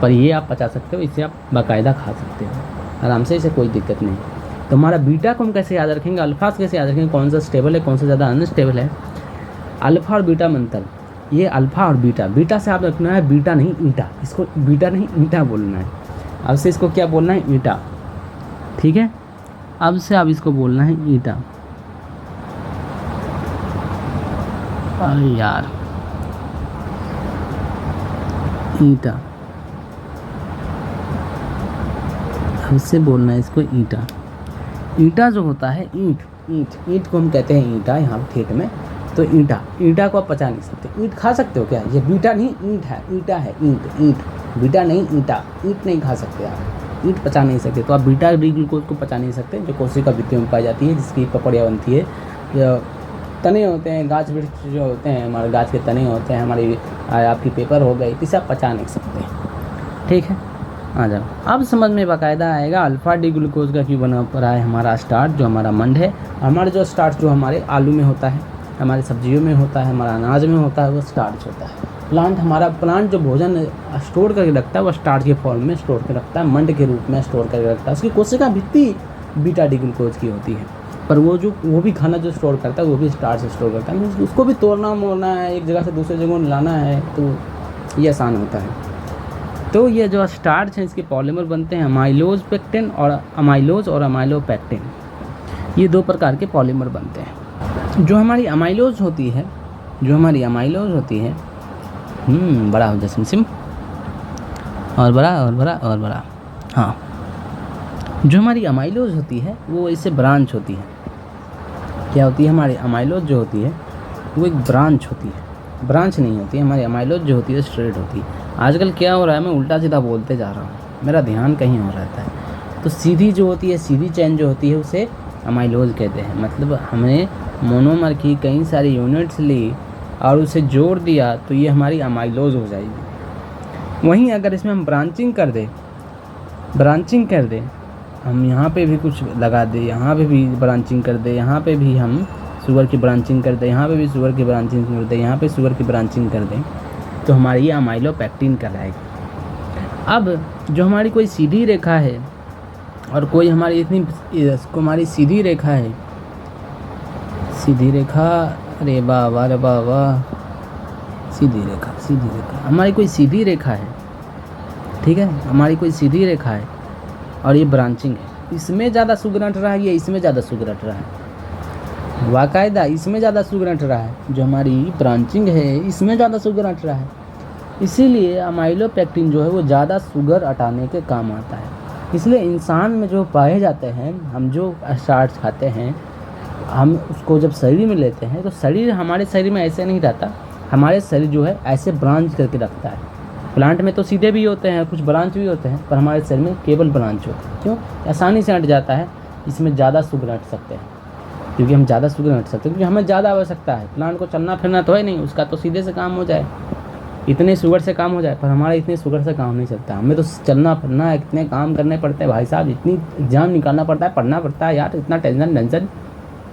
पर ये आप पचा सकते हो, इसे आप बाकायदा खा सकते हो आराम से, इसे कोई दिक्कत नहीं। तो हमारा बीटा को हम कैसे याद रखेंगे, अल्फाज कैसे याद रखेंगे, कौन सा स्टेबल है कौन सा ज़्यादा अनस्टेबल है। अल्फ़ा और बीटा में अंतर, ये अल्फ़ा और बीटा, बीटा से आप रखना है बीटा नहीं ईटा, इसको बीटा नहीं ईटा बोलना है। अब से इसको क्या बोलना है, ईटा, ठीक है। अब से आप इसको बोलना है ईटा। अरे यार, ईटा, अब से बोलना है इसको ईटा। ईटा जो होता है ईंट को हम कहते हैं ईटा यहाँ ठेठ में। तो ईटा को आप पचा नहीं सकते। ईंट खा सकते हो क्या, ये बीटा नहीं ईंट है, ईटा है, ईंट बीटा नहीं ईटा, ईंट नहीं खा सकते आप, ईंट पचा नहीं सकते। तो आप बीटा डी ग्लूकोज को पचा नहीं सकते, जो कोशिका भित्तियों में पाई जाती है, जिसकी पपड़ियाँ बनती है, या तने होते हैं, गाछ वृक्ष जो होते हैं, हमारे गाछ के तने होते हैं, हमारी आपकी पेपर हो गई, इसे आप पचा नहीं सकते, ठीक है। आ जाओ, अब समझ में बाकायदा आएगा अल्फ़ा डी ग्लूकोज का क्यों बना पड़ा है हमारा स्टार्च, जो हमारा मंड है। हमारा जो स्टार्च जो हमारे आलू में होता है, हमारी सब्जियों में होता है, हमारा अनाज में होता है, वो स्टार्च होता है। प्लांट जो भोजन स्टोर करके रखता है वो स्टार्च के फॉर्म में स्टोर करके रखता है, मंड के रूप में स्टोर करके रखता है। उसकी कोशिका भित्ति बीटा डी ग्लूकोज की होती है, पर वो भी खाना जो स्टोर करता है वो भी स्टार्च स्टोर करता है। उसको भी तोड़ना मोड़ना है, एक जगह से दूसरी जगह लाना है, तो ये आसान होता है। तो ये जो स्टार्च है इसके पॉलीमर बनते हैं अमाइलोज पेक्टिन और अमाइलोपेक्टिन। ये 2 प्रकार के पॉलीमर बनते हैं। जो हमारी अमाइलोज होती है बड़ा हो जा सिम और बड़ा। हाँ, जो हमारी अमाइलोज होती है वो इससे ब्रांच होती है। क्या होती है? हमारी अमाइलोज जो होती है वो एक ब्रांच होती है, ब्रांच नहीं होती है। हमारी अमाइलोज जो होती है स्ट्रेट होती है। आजकल क्या हो रहा है, मैं उल्टा सीधा बोलते जा रहा हूँ, मेरा ध्यान कहीं और रहता है। तो सीधी जो होती है, सीधी चेन जो होती है उसे अमाइलोज कहते हैं। मतलब हमने मोनोमर की कई सारी यूनिट्स ली और उसे जोड़ दिया तो ये हमारी अमाइलोज हो जाएगी। वहीं अगर इसमें हम ब्रांचिंग कर दें, हम यहाँ पे भी कुछ लगा दें, यहाँ पे भी ब्रांचिंग कर दें, यहाँ पे भी हम शुगर की ब्रांचिंग कर दें, यहाँ पे भी शुगर की ब्रांचिंग कर दें, यहाँ पे शुगर की ब्रांचिंग कर दें, तो हमारी ये अमाइलोपेक्टिन कहलाएगी। अब जो हमारी कोई सीधी रेखा है और कोई हमारी हमारी सीधी रेखा, अरे वाह, सीधी रेखा हमारी कोई सीधी रेखा है, ठीक है, हमारी कोई सीधी रेखा है और ये ब्रांचिंग है। इसमें ज़्यादा शुगर हट रहा है या इसमें ज़्यादा शुगर हट रहा है? बाकायदा इसमें ज़्यादा शुगर हट रहा है। जो हमारी ब्रांचिंग है इसमें ज़्यादा शुगर हट रहा है, इसीलिए अमाइलोपेक्टिन जो है वो ज़्यादा शुगर हटाने के काम आता है। इसलिए इंसान में जो पाए जाते हैं, हम जो स्टार्च खाते हैं, हम उसको जब शरीर में लेते हैं तो हमारे शरीर में ऐसे नहीं रहता। हमारे शरीर जो है ऐसे ब्रांच करके रखता है। प्लांट में तो सीधे भी होते हैं, कुछ ब्रांच भी होते हैं, पर हमारे शरीर में केवल ब्रांच होते हैं। क्यों? आसानी से हट जाता है। इसमें ज़्यादा शुगर हट सकते हैं, क्योंकि हम ज़्यादा शुगर हट सकते हैं, क्योंकि हमें ज़्यादा आवश्यकता है। प्लांट को चलना फिरना तो है नहीं, उसका तो सीधे से काम हो जाए, इतने शुगर से काम हो जाए, पर हमारा इतने शुगर से काम नहीं चलता। हमें तो चलना फिरना है, इतने काम करने पड़ते हैं भाई साहब, इतनी एग्जाम निकालना पड़ता है, पढ़ना पड़ता है यार, इतना टेंशन,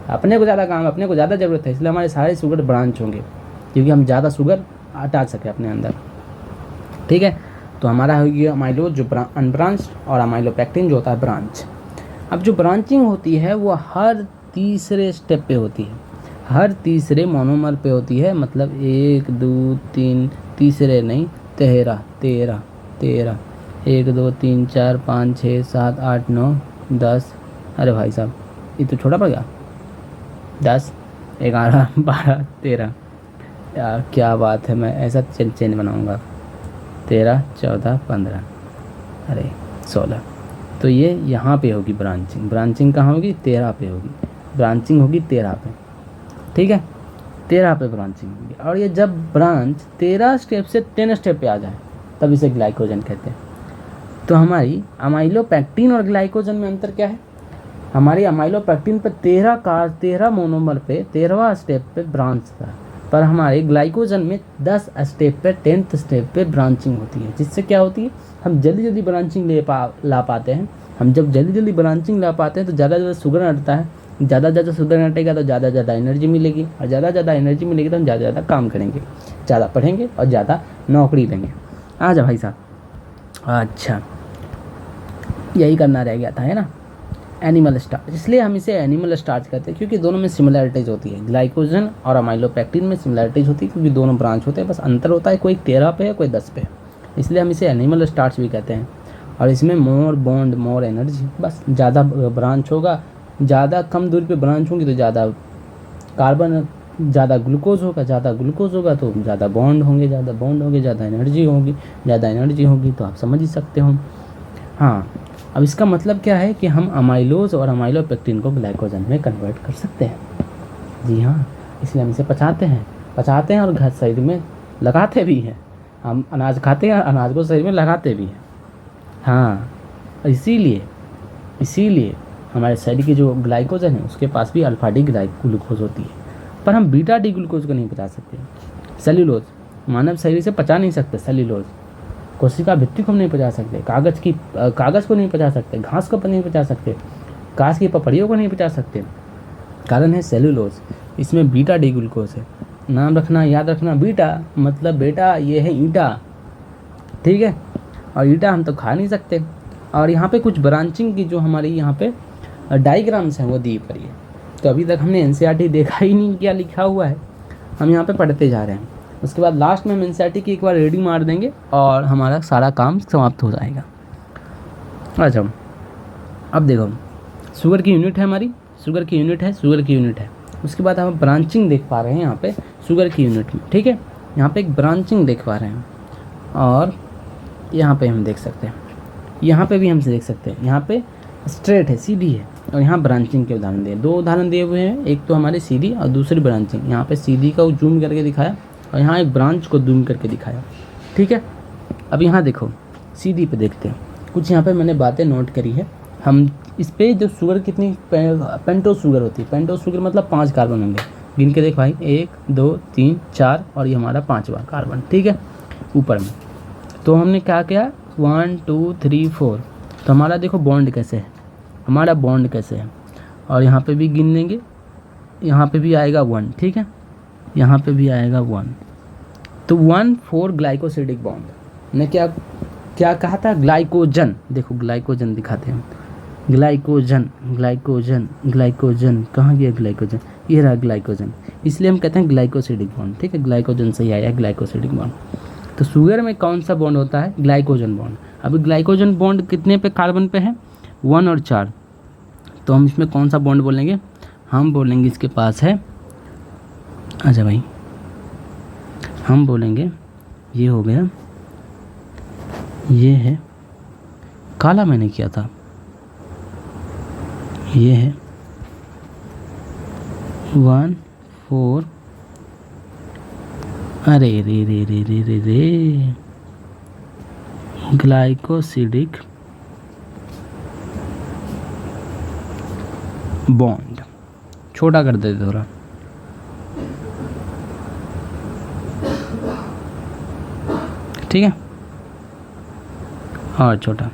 अपने को ज़्यादा काम, अपने को ज़्यादा ज़रूरत है। इसलिए हमारे सारे शुगर ब्रांच होंगे, क्योंकि हम ज़्यादा शुगर हटा सकें अपने अंदर, ठीक है। तो हमारा हो गया अमाइलोज जो अनब्रांच, और अमाइलोपेक्टिन जो होता है ब्रांच। अब जो ब्रांचिंग होती है वो हर तीसरे स्टेप पे होती है, हर तीसरे मोनोमर पे होती है। मतलब 1 2 3 तीसरे नहीं, 13 1 2 3 4 5 6 7 8 9 10। अरे भाई साहब ये तो छोटा पड़ गया, 10 11 12 13। यार क्या बात है, मैं ऐसा चेन बनाऊंगा, 13 14 15 अरे 16। तो ये यहाँ पे होगी ब्रांचिंग कहाँ होगी? 13 पे होगी, ब्रांचिंग होगी 13 पे, ठीक है, 13 पे ब्रांचिंग होगी। और ये जब ब्रांच 13 स्टेप से 10 स्टेप पे आ जाए तब इसे ग्लाइकोजन कहते हैं। तो हमारी अमाइलोपेक्टिन और ग्लाइकोजन में अंतर क्या है? हमारी अमाइलोपेक्टिन पे 13 मोनोमर पे 13वां स्टेप पे ब्रांच था, पर हमारे ग्लाइकोजन में 10 स्टेप पे 10th स्टेप पे ब्रांचिंग होती है। जिससे क्या होती है, हम जल्दी ब्रांचिंग ला पाते हैं। हम जब जल्दी ब्रांचिंग ला पाते हैं तो ज़्यादा शुगर हटता है, ज़्यादा शुगर हटेगा तो ज़्यादा एनर्जी मिलेगी, और ज़्यादा एनर्जी मिलेगी तो हम ज़्यादा काम करेंगे, ज़्यादा पढ़ेंगे और ज़्यादा नौकरी लेंगे। आ जा भाई साहब, अच्छा यही करना रह गया था, है ना, एनिमल स्टार्च। इसलिए हम इसे एनिमल स्टार्च कहते हैं, क्योंकि दोनों में सिमिलरिटीज़ होती है। ग्लाइकोजन और अमाइलोपेक्टिन में सिमिलरिटीज़ होती है, क्योंकि दोनों ब्रांच होते हैं, बस अंतर होता है, कोई 13 पे है, कोई 10 पे है। इसलिए हम इसे एनिमल स्टार्च भी कहते हैं। और इसमें मोर बॉन्ड मोर एनर्जी, बस ज़्यादा ब्रांच होगा, ज़्यादा कम दूरी पे ब्रांच होंगी तो ज़्यादा कार्बन, ज़्यादा ग्लूकोज होगा तो ज़्यादा बॉन्ड होंगे, ज़्यादा एनर्जी होगी, तो आप समझ ही सकते हो। हाँ, अब इसका मतलब क्या है कि हम अमाइलोज और अमाइलोपेक्टिन को ग्लाइकोजन में कन्वर्ट कर सकते हैं। जी हाँ, इसलिए हम इसे पचाते हैं और घर शरीर में लगाते भी हैं। हम अनाज खाते हैं, अनाज को शरीर में लगाते भी हैं। हाँ, इसीलिए हमारे शरीर की जो ग्लाइकोजन है उसके पास भी अल्फा डी ग्लूकोज होती है, पर हम बीटा डी ग्लूकोज को नहीं पचा सकते। सेल्यूलोज मानव शरीर से पचा नहीं सकते, सेल्यूलोज कोशिका भित्ति को हम नहीं पचा सकते, कागज़ को नहीं पचा सकते, घास को नहीं पचा सकते, कांच की पपड़ियों को नहीं पचा सकते। कारण है सेल्यूलोज। इसमें बीटा डी ग्लूकोज है। नाम रखना, याद रखना, बीटा मतलब बेटा ये है ईंटा, ठीक है। और ईंटा हम तो खा नहीं सकते। और यहाँ पे कुछ ब्रांचिंग की जो हमारी यहाँ पे डायग्राम्स हैं वो दी पड़ी है। तो अभी तक हमने एनसीईआरटी देखा ही नहीं क्या लिखा हुआ है, हम यहाँ पे पढ़ते जा रहे हैं। उसके बाद लास्ट में हम एनसीईआरटी की एक बार रीडिंग मार देंगे और हमारा सारा काम समाप्त हो जाएगा। अच्छा, अब देखो शुगर की यूनिट है हमारी, शुगर की यूनिट है, शुगर की यूनिट है। उसके बाद हम ब्रांचिंग देख पा रहे हैं यहाँ पे शुगर की यूनिट में, ठीक है। यहाँ पे एक ब्रांचिंग देख पा रहे हैं और यहाँ पे हम देख सकते हैं, यहाँ पे भी हम देख सकते हैं। यहाँ पे स्ट्रेट है, सीधी है, और यहाँ ब्रांचिंग के उदाहरण दिए, दो उदाहरण दिए हुए हैं, एक तो हमारी सीधी और दूसरी ब्रांचिंग। यहाँ पे सीधी का जूम करके दिखाया और यहाँ एक ब्रांच को जूम करके दिखाया, ठीक है। अब यहाँ देखो सीधी पे देखते हैं, कुछ यहाँ पे मैंने बातें नोट करी है। हम इस पे जो शुगर कितनी पेंटोज शुगर होती है, पेंटोज शुगर मतलब 5 कार्बन होंगे, गिन के देख भाई 1 2 3 4 और ये हमारा 5वां कार्बन, ठीक है, ऊपर में। तो हमने क्या किया 1 2 3 4, तो हमारा देखो बॉन्ड कैसे है, हमारा बॉन्ड कैसे है। और यहाँ पे भी गिन लेंगे, यहाँ पे भी आएगा 1, ठीक है, यहाँ पे भी आएगा 1। तो 1 4 ग्लाइकोसिडिक बॉन्ड ने क्या क्या कहा था, ग्लाइकोजन। देखो ग्लाइकोजन दिखाते हैं, ग्लाइकोजन ग्लाइकोजन ग्लाइकोजन, कहाँ गया ग्लाइकोजन, ये रहा ग्लाइकोजन, इसलिए हम कहते हैं ग्लाइकोसिडिक बॉन्ड, ठीक है। ग्लाइकोजन से ही आया ग्लाइकोसिडिक बॉन्ड। तो शुगर में कौन सा बॉन्ड होता है, ग्लाइकोजन बॉन्ड। अब ग्लाइकोजन बॉन्ड कितने पे कार्बन पे है, 1 और 4। तो हम इसमें कौन सा बॉन्ड बोलेंगे, हम बोलेंगे इसके पास है, अच्छा भाई हम बोलेंगे ये हो गया, ये है काला मैंने किया था, ये है 1 4, अरे रे रे रे रे रे रे, ग्लाइकोसिडिक बॉन्ड, छोटा कर देते थोड़ा, ठीक है, और छोटा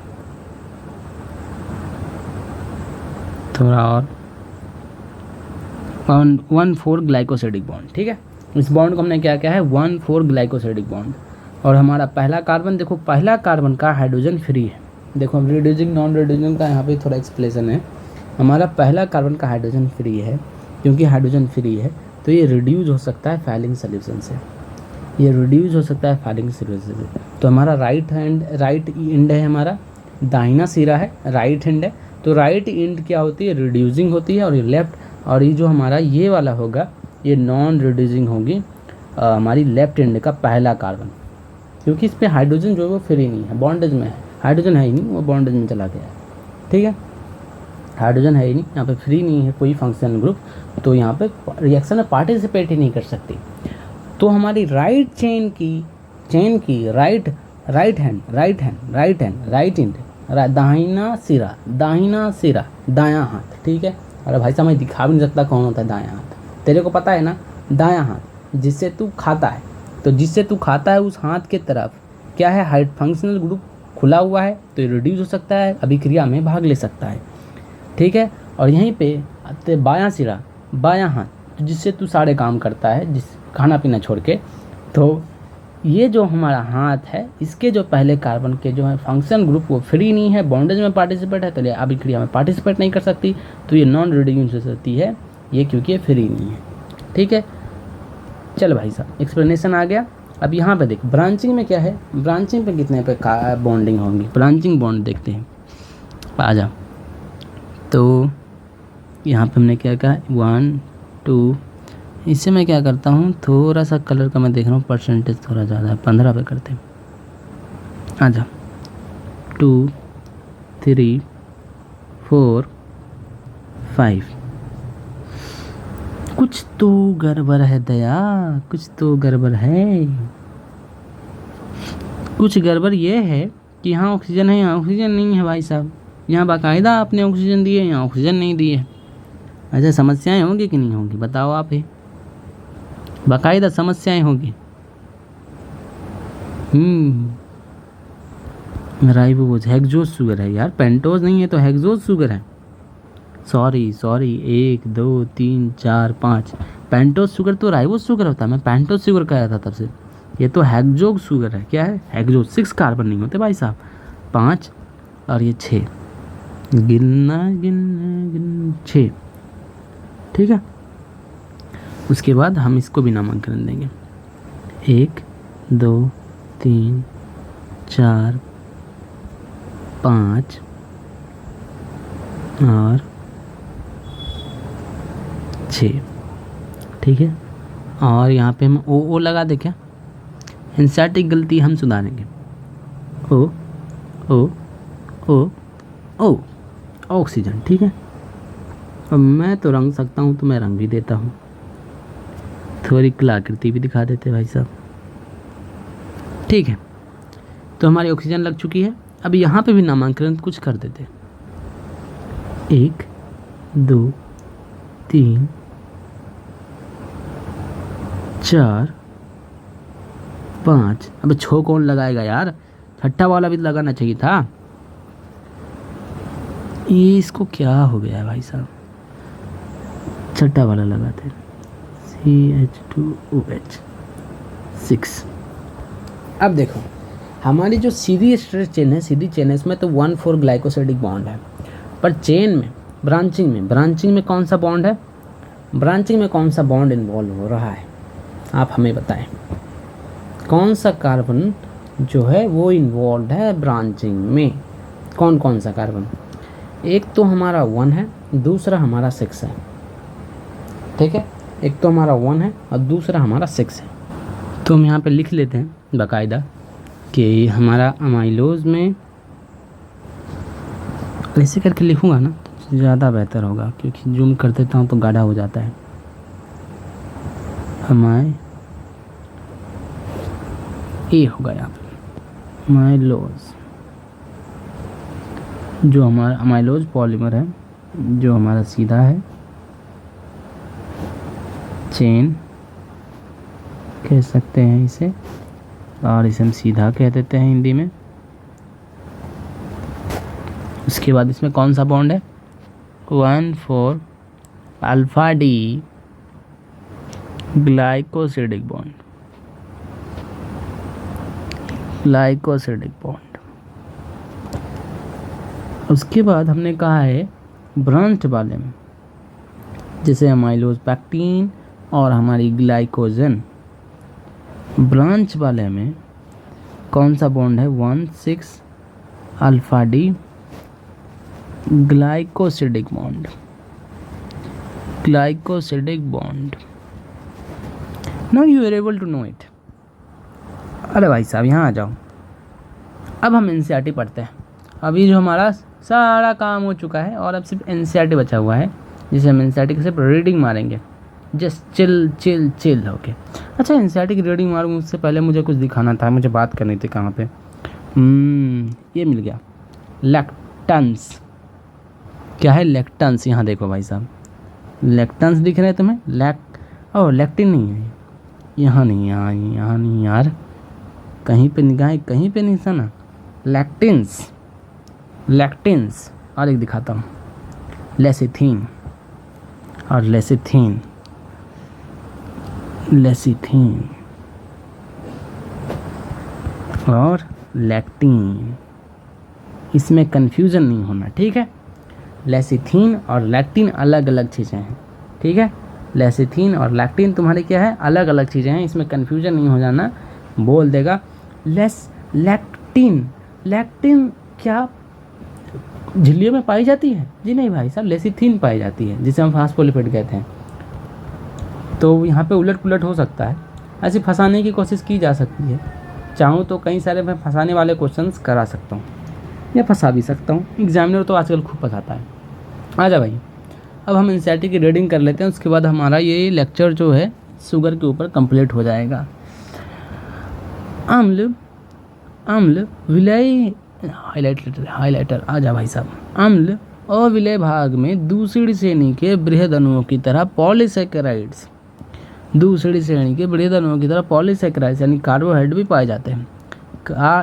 थोड़ा, और 1 4 ग्लाइकोसिडिक बॉन्ड, ठीक है। इस बॉन्ड को हमने क्या किया है 1 4 ग्लाइकोसिडिक बॉन्ड। और हमारा पहला कार्बन, देखो पहला कार्बन का हाइड्रोजन फ्री है। देखो हम रिड्यूसिंग नॉन रिड्यूसिंग का यहाँ पे थोड़ा एक्सप्लेनेशन है। हमारा पहला कार्बन का हाइड्रोजन फ्री है, क्योंकि हाइड्रोजन फ्री है तो ये रिड्यूस हो सकता है फैलिंग सोल्यूशन से, ये रिड्यूस हो सकता है फैलिंग सोल्यूशन से। तो हमारा राइट एंड है, हमारा दाहिना सिरा है, राइट हैंड है। तो राइट एंड क्या होती है, रिड्यूसिंग होती है, और ये लेफ्ट, और ये जो हमारा ये वाला होगा ये नॉन रिड्यूसिंग होगी हमारी लेफ्ट एंड का पहला कार्बन, क्योंकि इस पे हाइड्रोजन जो है वो फ्री नहीं है, बॉन्डेज में है, हाइड्रोजन है ही नहीं, वो बॉन्डेज में चला गया है, ठीक है। हाइड्रोजन है ही नहीं, यहाँ पे फ्री नहीं है कोई फंक्शनल ग्रुप, तो यहाँ पे रिएक्शन में पार्टिसिपेट ही नहीं कर सकती। तो हमारी राइट चेन की राइट एंड दाहिना सिरा दायां हाथ, ठीक है। अरे भाई साहब मैं दिखा भी नहीं सकता कौन होता है दायां हाथ, तेरे को पता है ना, दायां हाथ जिससे तू खाता है, तो जिससे तू खाता है उस हाथ के तरफ क्या है, हाइट फंक्शनल ग्रुप खुला हुआ है, तो ये रिड्यूस हो सकता है, अभिक्रिया में भाग ले सकता है, ठीक है। और यहीं पे बायां सिरा बायां हाथ, तो जिससे तू सारे काम करता है, जिस खाना पीना छोड़ के। तो ये जो हमारा हाथ है, इसके जो पहले कार्बन के जो है फंक्शन ग्रुप वो फ्री नहीं है, बॉन्डेज में पार्टिसिपेट है, तो ये अभिक्रिया में पार्टिसिपेट नहीं कर सकती, तो ये नॉन रिड्यूस हो सकती है ये, क्योंकि ये फ्री नहीं है, ठीक है। चल भाई साहब एक्सप्लेनेशन आ गया। अब यहाँ पे देख ब्रांचिंग में क्या है, ब्रांचिंग पे कितने पे बॉन्डिंग होंगी, ब्रांचिंग बॉन्ड देखते हैं, आ जा। तो यहाँ पे हमने क्या कहा 1 2, इससे मैं क्या करता हूँ, थोड़ा सा कलर का मैं देख रहा हूँ, परसेंटेज थोड़ा ज़्यादा है, 15 पे करते हैं, आ जा। 2 3 4 5, कुछ तो गड़बड़ है दया, कुछ तो गड़बड़ है। कुछ गड़बड़ ये है कि यहाँ ऑक्सीजन है, यहाँ ऑक्सीजन नहीं है भाई साहब, यहाँ बाकायदा आपने ऑक्सीजन दिए, यहाँ ऑक्सीजन नहीं दिए। ऐसे समस्याएं होंगी कि नहीं होंगी, बताओ आप ही, बाकायदा समस्याएं होगी। राइबोज हेक्सोज शुगर है यार, पेंटोज नहीं है तो हेक्सोज शुगर है, सॉरी 1 2 3 4 5। पेंटोस शुगर तो राइबोस शुगर होता है, मैं पेंटोस शुगर कह रहा था तब से। ये तो हेक्सोस शुगर है। क्या है? हेक्सोस। 6 कार्बन नहीं होते भाई साहब, 5 और ये 6। गिनना गिनना गिन 6। ठीक है। उसके बाद हम इसको भी नामांकन देंगे। 1 2 3 4 5 और 6। ठीक है। और यहाँ पे हम ओ लगा दे क्या? एनसीईआरटी गलती हम सुधारेंगे। ओ ओ ओ ओ ऑक्सीजन। ठीक है। अब मैं तो रंग सकता हूँ तो मैं रंग भी देता हूँ, थोड़ी कलाकृति भी दिखा देते भाई साहब। ठीक है। तो हमारी ऑक्सीजन लग चुकी है। अब यहाँ पे भी नामांकन कुछ कर देते। 1 2 3 4 5। अब 6 कौन लगाएगा यार? छठा वाला भी लगाना चाहिए था। ये इसको क्या हो गया है भाई साहब? छठा वाला लगाते। CH2OH 6। अब देखो हमारी जो सीधी स्ट्रेच चेन है, सीधी चेन है, इसमें तो 1,4 ग्लाइकोसिडिक बॉन्ड है। पर चेन में ब्रांचिंग में कौन सा बॉन्ड है? ब्रांचिंग में कौन सा बॉन्ड इन्वॉल्व हो रहा है? आप हमें बताएं। कौन सा कार्बन जो है वो इन्वॉल्व है ब्रांचिंग में? कौन सा कार्बन? एक तो हमारा 1 है, दूसरा हमारा 6 है। ठीक है। एक तो हमारा 1 है और दूसरा हमारा 6 है। तो हम यहाँ पे लिख लेते हैं बाकायदा कि हमारा अमाइलोज में, ऐसे करके लिखूँगा ना तो ज़्यादा बेहतर होगा, क्योंकि जूम कर देता हूँ तो गाढ़ा हो जाता है। ये होगा यहाँ पे अमाइलोज, जो हमारा अमाइलोज पॉलीमर है, जो हमारा सीधा है चेन कह सकते हैं इसे, और इसे हम सीधा कह देते हैं हिंदी में। उसके बाद इसमें कौन सा बॉन्ड है? 1,4 अल्फा डी ग्लाइकोसिडिक बॉन्ड, उसके बाद हमने कहा है ब्रांच वाले में, जैसे अमाइलोज पैक्टीन और हमारी ग्लाइकोजन, ब्रांच वाले में कौन सा बॉन्ड है? 1,6 alpha D glycosidic bond. Now you are able to know it. अरे भाई साहब यहाँ आ जाओ। अब हम एनसीईआरटी पढ़ते हैं। अभी जो हमारा सारा काम हो चुका है और अब सिर्फ एनसीईआरटी बचा हुआ है, जिसे हम एनसीईआरटी की सिर्फ रीडिंग मारेंगे, जस्ट चिल होके। अच्छा, एनसीईआरटी की रीडिंग मारूंगा उससे पहले मुझे कुछ दिखाना था, मुझे बात करनी थी। कहाँ पे? ये मिल गया, लैक्टेंस। क्या है? लैक्टेंस। यहाँ देखो भाई साहब, लैक्टेंस दिख रहा है तुम्हें? लैक्टिन नहीं है, यहाँ नहीं यार, कहीं पे निगाहें कहीं पे नहीं सना। लैक्टिन्स। और एक दिखाता हूँ, लेसिथीन और लेसिथीन और लैक्टीन। इसमें कंफ्यूजन नहीं होना, ठीक है? लेसिथीन और लैक्टीन अलग अलग चीज़ें हैं, ठीक है? लेसिथीन और लैक्टीन तुम्हारे क्या है? अलग अलग चीज़ें हैं, इसमें कंफ्यूजन नहीं हो जाना। बोल देगा लैक्टीन क्या झिल्लियों में पाई जाती है? जी नहीं भाई साहब, लेसिथीन पाई जाती है, जिसे हम फास्फोलिपिड कहते हैं। तो यहाँ पे उलट पुलट हो सकता है, ऐसे फंसाने की कोशिश की जा सकती है। चाहूँ तो कई सारे मैं फंसाने वाले क्वेश्चंस करा सकता हूँ या फंसा भी सकता हूँ। एग्जामिनर तो आजकल खूब फंसाता है। आजा भाई, अब हम एनसीईआरटी की रीडिंग कर लेते हैं, उसके बाद हमारा ये लेक्चर जो है शुगर के ऊपर कंप्लीट हो जाएगा। अम्ल विलय हाइलाइटर आजा भाई साहब। अम्ल अविलय भाग में दूसरी श्रेणी के बृहद अणुओं की तरह पॉलीसैकेराइड्स, दूसरी श्रेणी के बृहद अणुओं की तरह पॉलीसैकेराइड्स यानी कार्बोहाइड्रेट भी पाए जाते हैं।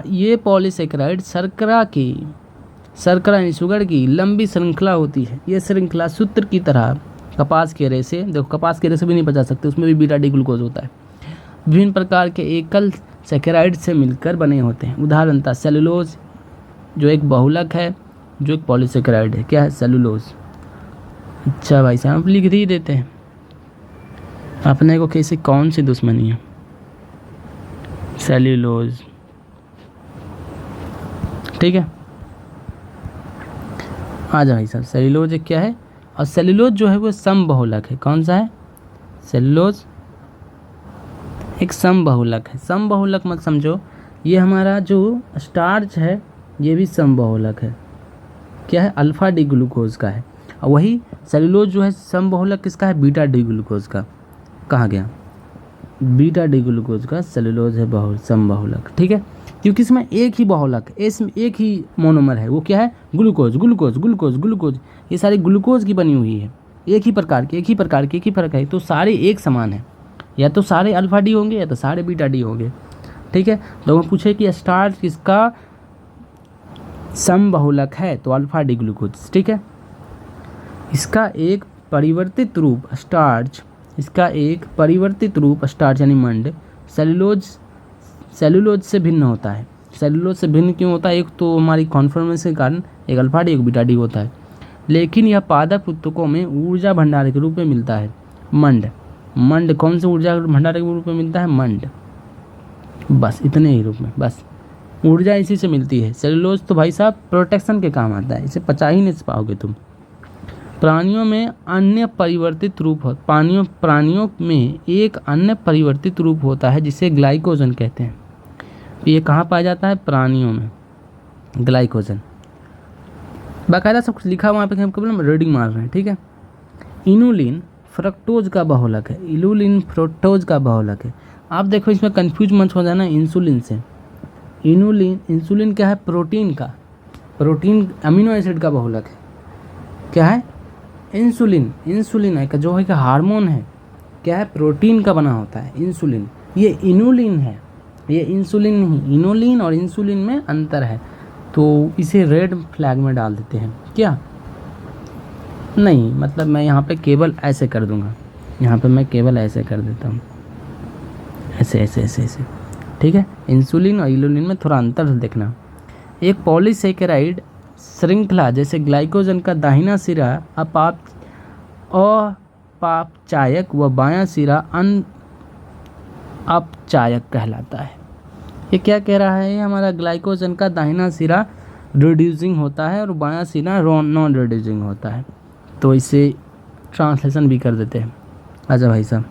ये पॉलीसैकेराइड शर्करा की शर्करा यानी शुगर की लंबी श्रृंखला होती है। ये श्रृंखला सूत्र की तरह कपास के रेशे, देखो कपास के रेशे भी नहीं बचा सकते, उसमें भी बीटा डी ग्लूकोज होता है, विभिन्न प्रकार के एकल सैकेराइड से मिलकर बने होते हैं। उदाहरणतः सेलुलोज जो एक बहुलक है, जो एक पॉलीसेकेराइड है। क्या है? सेलुलोज। अच्छा भाई साहब, आप लिख ही देते हैं, अपने को कैसे कौन सी दुश्मनी है? सेल्यूलोज, ठीक है। आ जाओ भाई साहब, सेल्यूलोज क्या है? और सेल्यूलोज जो है वो समबहुलक है। कौन सा है? सेल्यूलोज एक समबहुलक है। समबहुलक मत समझो, ये हमारा जो स्टार्च है ये भी समबहुलक है। क्या है? अल्फा डी ग्लूकोज का है। और वही सेल्यूलोज जो है समबहुलक किसका है? बीटा डी ग्लूकोज का। कहा गया? बीटा डी ग्लूकोज का सेल्यूलोज है समबहुलक, ठीक है। क्योंकि इसमें एक ही बहुलक, इसमें एक ही मोनोमर है, वो क्या है? Glucose glucose glucose glucose. ये सारी ग्लूकोज की बनी हुई है, एक ही प्रकार की, तो सारे एक समान है। या तो सारे अल्फा डी होंगे या तो सारे बीटा डी होंगे, ठीक है। तो वो पूछे कि स्टार्च किसका समबहुलक है, तो अल्फा डी ग्लूकोज, ठीक है। इसका एक परिवर्तित रूप स्टार्च, यानी मंड सेल्यूलोज से भिन्न होता है। सेल्यूलोज से भिन्न क्यों होता है? एक तो हमारी कॉन्फॉर्मेशन के कारण एक अल्फा डी एक बीटा डी होता है, लेकिन यह पादप ऊतकों में ऊर्जा भंडार के रूप में मिलता है। मंड कौन से ऊर्जा भंडार के रूप में मिलता है? मंड, बस इतने ही रूप में, बस ऊर्जा इसी से मिलती है। सेल्यूलोज तो भाई साहब प्रोटेक्शन के काम आता है, इसे पचा ही नहीं पाओगे तुम। प्राणियों में एक अन्य परिवर्तित रूप होता है जिसे ग्लाइकोजन कहते हैं। ये कहाँ पाया जाता है? प्राणियों में ग्लाइकोजन। बाकायदा सब कुछ लिखा वहाँ पे, हम केवल रीडिंग मार रहे हैं, ठीक है। इनुलिन फ्रक्टोज का बहुलक है। आप देखो इसमें कंफ्यूज मत हो जाना इंसुलिन से। इंसुलिन क्या है? प्रोटीन अमीनो एसिड का बहुलक है। क्या है? इंसुलिन है जो है कि हार्मोन है, क्या है? प्रोटीन का बना होता है इंसुलिन। ये इनुलिन है, ये इंसुलिन नहीं। इनुलिन और इंसुलिन में अंतर है, तो इसे रेड फ्लैग में डाल देते हैं। क्या नहीं, मतलब मैं यहाँ पे केवल ऐसे कर दूँगा, यहाँ पे मैं केवल ऐसे कर देता हूँ, ऐसे, ठीक है। इंसुलिन और इनुलिन में थोड़ा अंतर देखना। एक पॉलीसेकेराइड श्रृंखला जैसे ग्लाइकोजन का दाहिना सिरा अपापचायक व बायां सिरा अपचायक कहलाता है। ये क्या कह रहा है? हमारा ग्लाइकोजन का दाहिना सिरा रिड्यूसिंग होता है और बायां सिरा नॉन रिड्यूसिंग होता है। तो इसे ट्रांसलेशन भी कर देते हैं। आजा भाई साहब,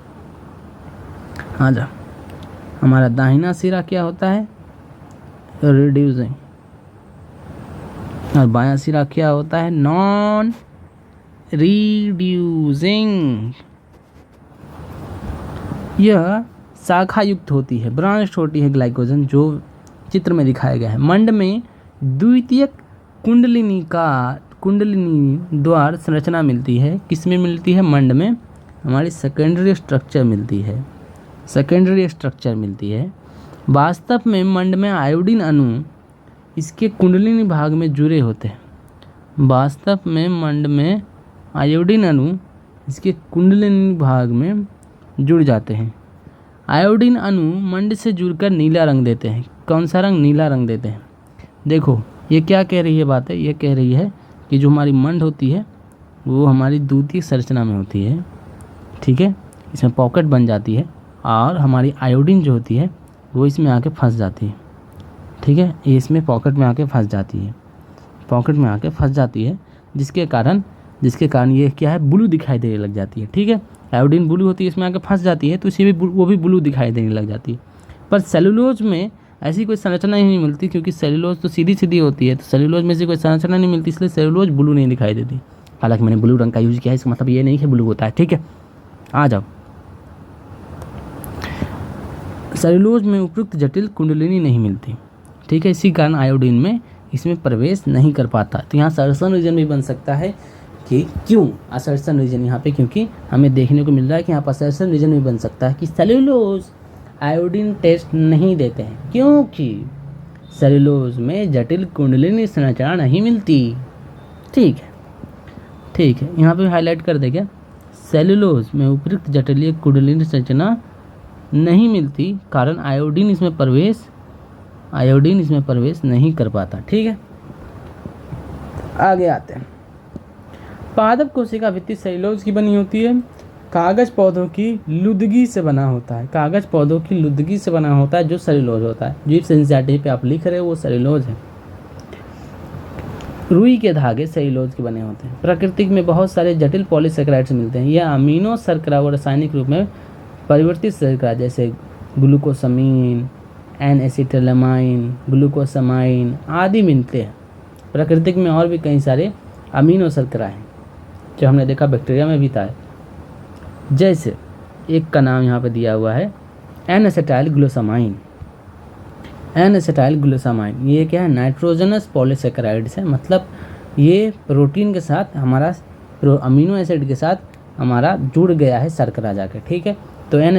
आजा। हमारा दाहिना सिरा क्या होता है? रिड्यूसिंग, और बायां सिरा क्या होता है? Non reducing. यह शाखा युक्त होती है, ब्रांच होती है ग्लाइकोजन, जो चित्र में दिखाया गया है। मंड में द्वितीयक कुंडलिनी द्वार संरचना मिलती है। किसमें मिलती है? मंड में हमारी सेकेंडरी स्ट्रक्चर मिलती है। वास्तव में मंड में आयोडीन अणु इसके कुंडलिनी भाग में जुड़े होते हैं। वास्तव में मंड में आयोडीन अणु इसके कुंडलिनी भाग में जुड़ जाते हैं। आयोडीन अणु मंड से जुड़कर नीला रंग देते हैं। कौन सा रंग? नीला रंग देते हैं। देखो ये क्या कह रही है बात है? ये कह रही है कि जो हमारी मंड होती है वो हमारी द्वितीयक संरचना में होती है, ठीक है। इसमें पॉकेट बन जाती है और हमारी आयोडीन जो होती है वो इसमें आके फंस जाती है, ठीक है। ये इसमें पॉकेट में आके फंस जाती है, जिसके कारण ये क्या है? ब्लू दिखाई देने लग जाती है, ठीक है। आयोडीन ब्लू होती है, इसमें आके फंस जाती है, तो इसी भी वो भी ब्लू दिखाई देने लग जाती है। पर सेलुलोज में ऐसी कोई संरचना ही नहीं मिलती, क्योंकि सेलुलोज तो सीधी होती है, तो सेलुलोज में से कोई संरचना नहीं मिलती, इसलिए सेलुलोज ब्लू नहीं दिखाई देती। हालांकि मैंने ब्लू रंग का यूज किया है, इसका मतलब ये नहीं कि ब्लू होता है, ठीक है। आ जाओ, सेलुलोज में उपयुक्त जटिल कुंडलिनी नहीं मिलती, ठीक है। इसी कारण आयोडीन में इसमें प्रवेश नहीं कर पाता। तो यहाँ असर्शन रीजन भी बन सकता है कि क्यों असर्शन रीजन यहाँ पे, क्योंकि हमें देखने को मिल रहा है कि यहाँ पर असर्शन रीजन भी बन सकता है कि सेलुलोज आयोडीन टेस्ट नहीं देते हैं, क्योंकि सेलुलोज में जटिल कुंडलिनी संरचना नहीं मिलती। ठीक है, ठीक है, यहाँ पे हाईलाइट कर दे क्या, सेलुलोज में उपयुक्त जटिल कुंडलिनी संरचना नहीं मिलती, कारण आयोडीन इसमें प्रवेश नहीं कर पाता। ठीक है, आगे आते हैं। पादप कोशिका भित्ति सेलुलोज की बनी होती है, कागज पौधों की लुदगी से बना होता है। कागज पौधों की लुदगी से बना होता है जो सेलुलोज होता है। जिस एनसीईआरटी पे आप लिख रहे हो वो सेलुलोज है। रुई के धागे सेलुलोज के बने होते हैं। प्रकृति में बहुत सारे जटिल पॉलीसेकेराइड्स मिलते हैं। यह अमीनो शर्करा व रासायनिक रूप में परिवर्तित शर्करा जैसे ग्लूकोसामीन, एन एसिटिलमाइन, ग्लूकोसामाइन आदि मिलते हैं। प्रकृति में और भी कई सारे अमीनो शर्करा हैं जो हमने देखा बैक्टीरिया में भी था। जैसे एक का नाम यहाँ पे दिया हुआ है N acetyl glucosamine. N acetyl glucosamine ये क्या है, नाइट्रोजनस पॉलीसेकेराइड्स है। मतलब ये प्रोटीन के साथ हमारा अमीनो एसिड के साथ हमारा जुड़ गया है शर्करा जाके। ठीक है, तो एन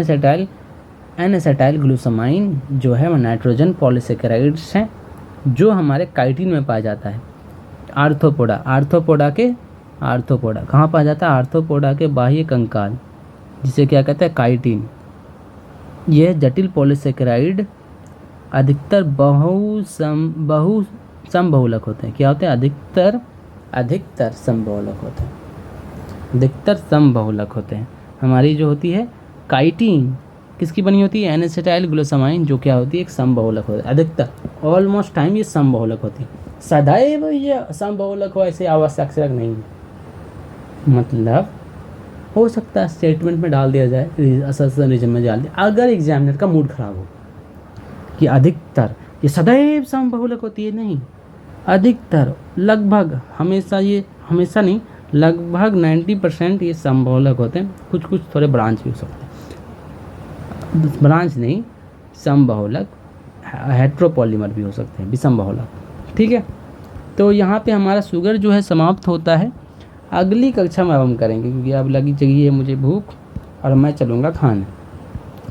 एसिटाइल ग्लूकोसामाइन जो है वो नाइट्रोजन पॉलीसेकेराइड्स हैं जो हमारे काइटिन में पाया जाता है। आर्थ्रोपोडा कहाँ पाया जाता है, आर्थ्रोपोडा के बाह्य कंकाल, जिसे क्या कहते हैं, काइटिन। यह जटिल पॉलीसेकेराइड अधिकतर समबहुलक होते हैं। क्या होते हैं, अधिकतर समबहुलक होते हैं। हमारी जो होती है काइटिन किसकी बनी होती है, एन एसिटाइल ग्लूकोसामाइन, जो क्या होती है, एक समबहुलक होती है। अधिकतर ऑलमोस्ट टाइम ये समबहुलक होती है। सदैव ये समबहुलक हो ऐसे आवश्यक नहीं है। मतलब हो सकता है स्टेटमेंट में डाल दिया जाए, असर्शन रीजन में डाल दिया, अगर एग्जामिनर का मूड खराब हो कि अधिकतर ये सदैव समबहुलक होती है। नहीं, अधिकतर लगभग हमेशा नहीं, लगभग 90% ये समबहुलक होते हैं। कुछ थोड़े ब्रांच भी हो सकते हैं, ब्रांच नहीं, समबहुलक हेट्रोपॉलीमर भी हो सकते हैं, विषमबहुलक। ठीक है, तो यहाँ पे हमारा शुगर जो है समाप्त होता है। अगली कक्षा में अब हम करेंगे, क्योंकि अब लगी चाहिए मुझे भूख और मैं चलूँगा खाने।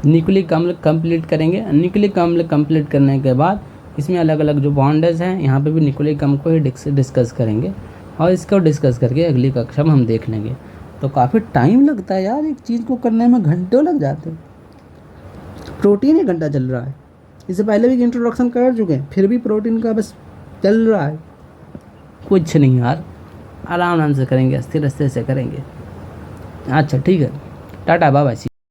न्यूक्लिक अम्ल कंप्लीट करेंगे। न्यूक्लिक अम्ल कंप्लीट करने के बाद इसमें अलग अलग जो बॉन्डेज हैं, यहाँ पे भी न्यूक्लिक अम्ल को ही डिस्कस करेंगे और इसको डिस्कस करके अगली कक्षा में हम देख लेंगे। तो काफ़ी टाइम लगता है यार, एक चीज़ को करने में घंटों लग जाते हैं। प्रोटीन 1 घंटा चल रहा है, इससे पहले भी इंट्रोडक्शन कर चुके हैं, फिर भी प्रोटीन का बस चल रहा है। कुछ नहीं यार, आराम से करेंगे, स्थिर से करेंगे। अच्छा ठीक है, टाटा बाय बाय।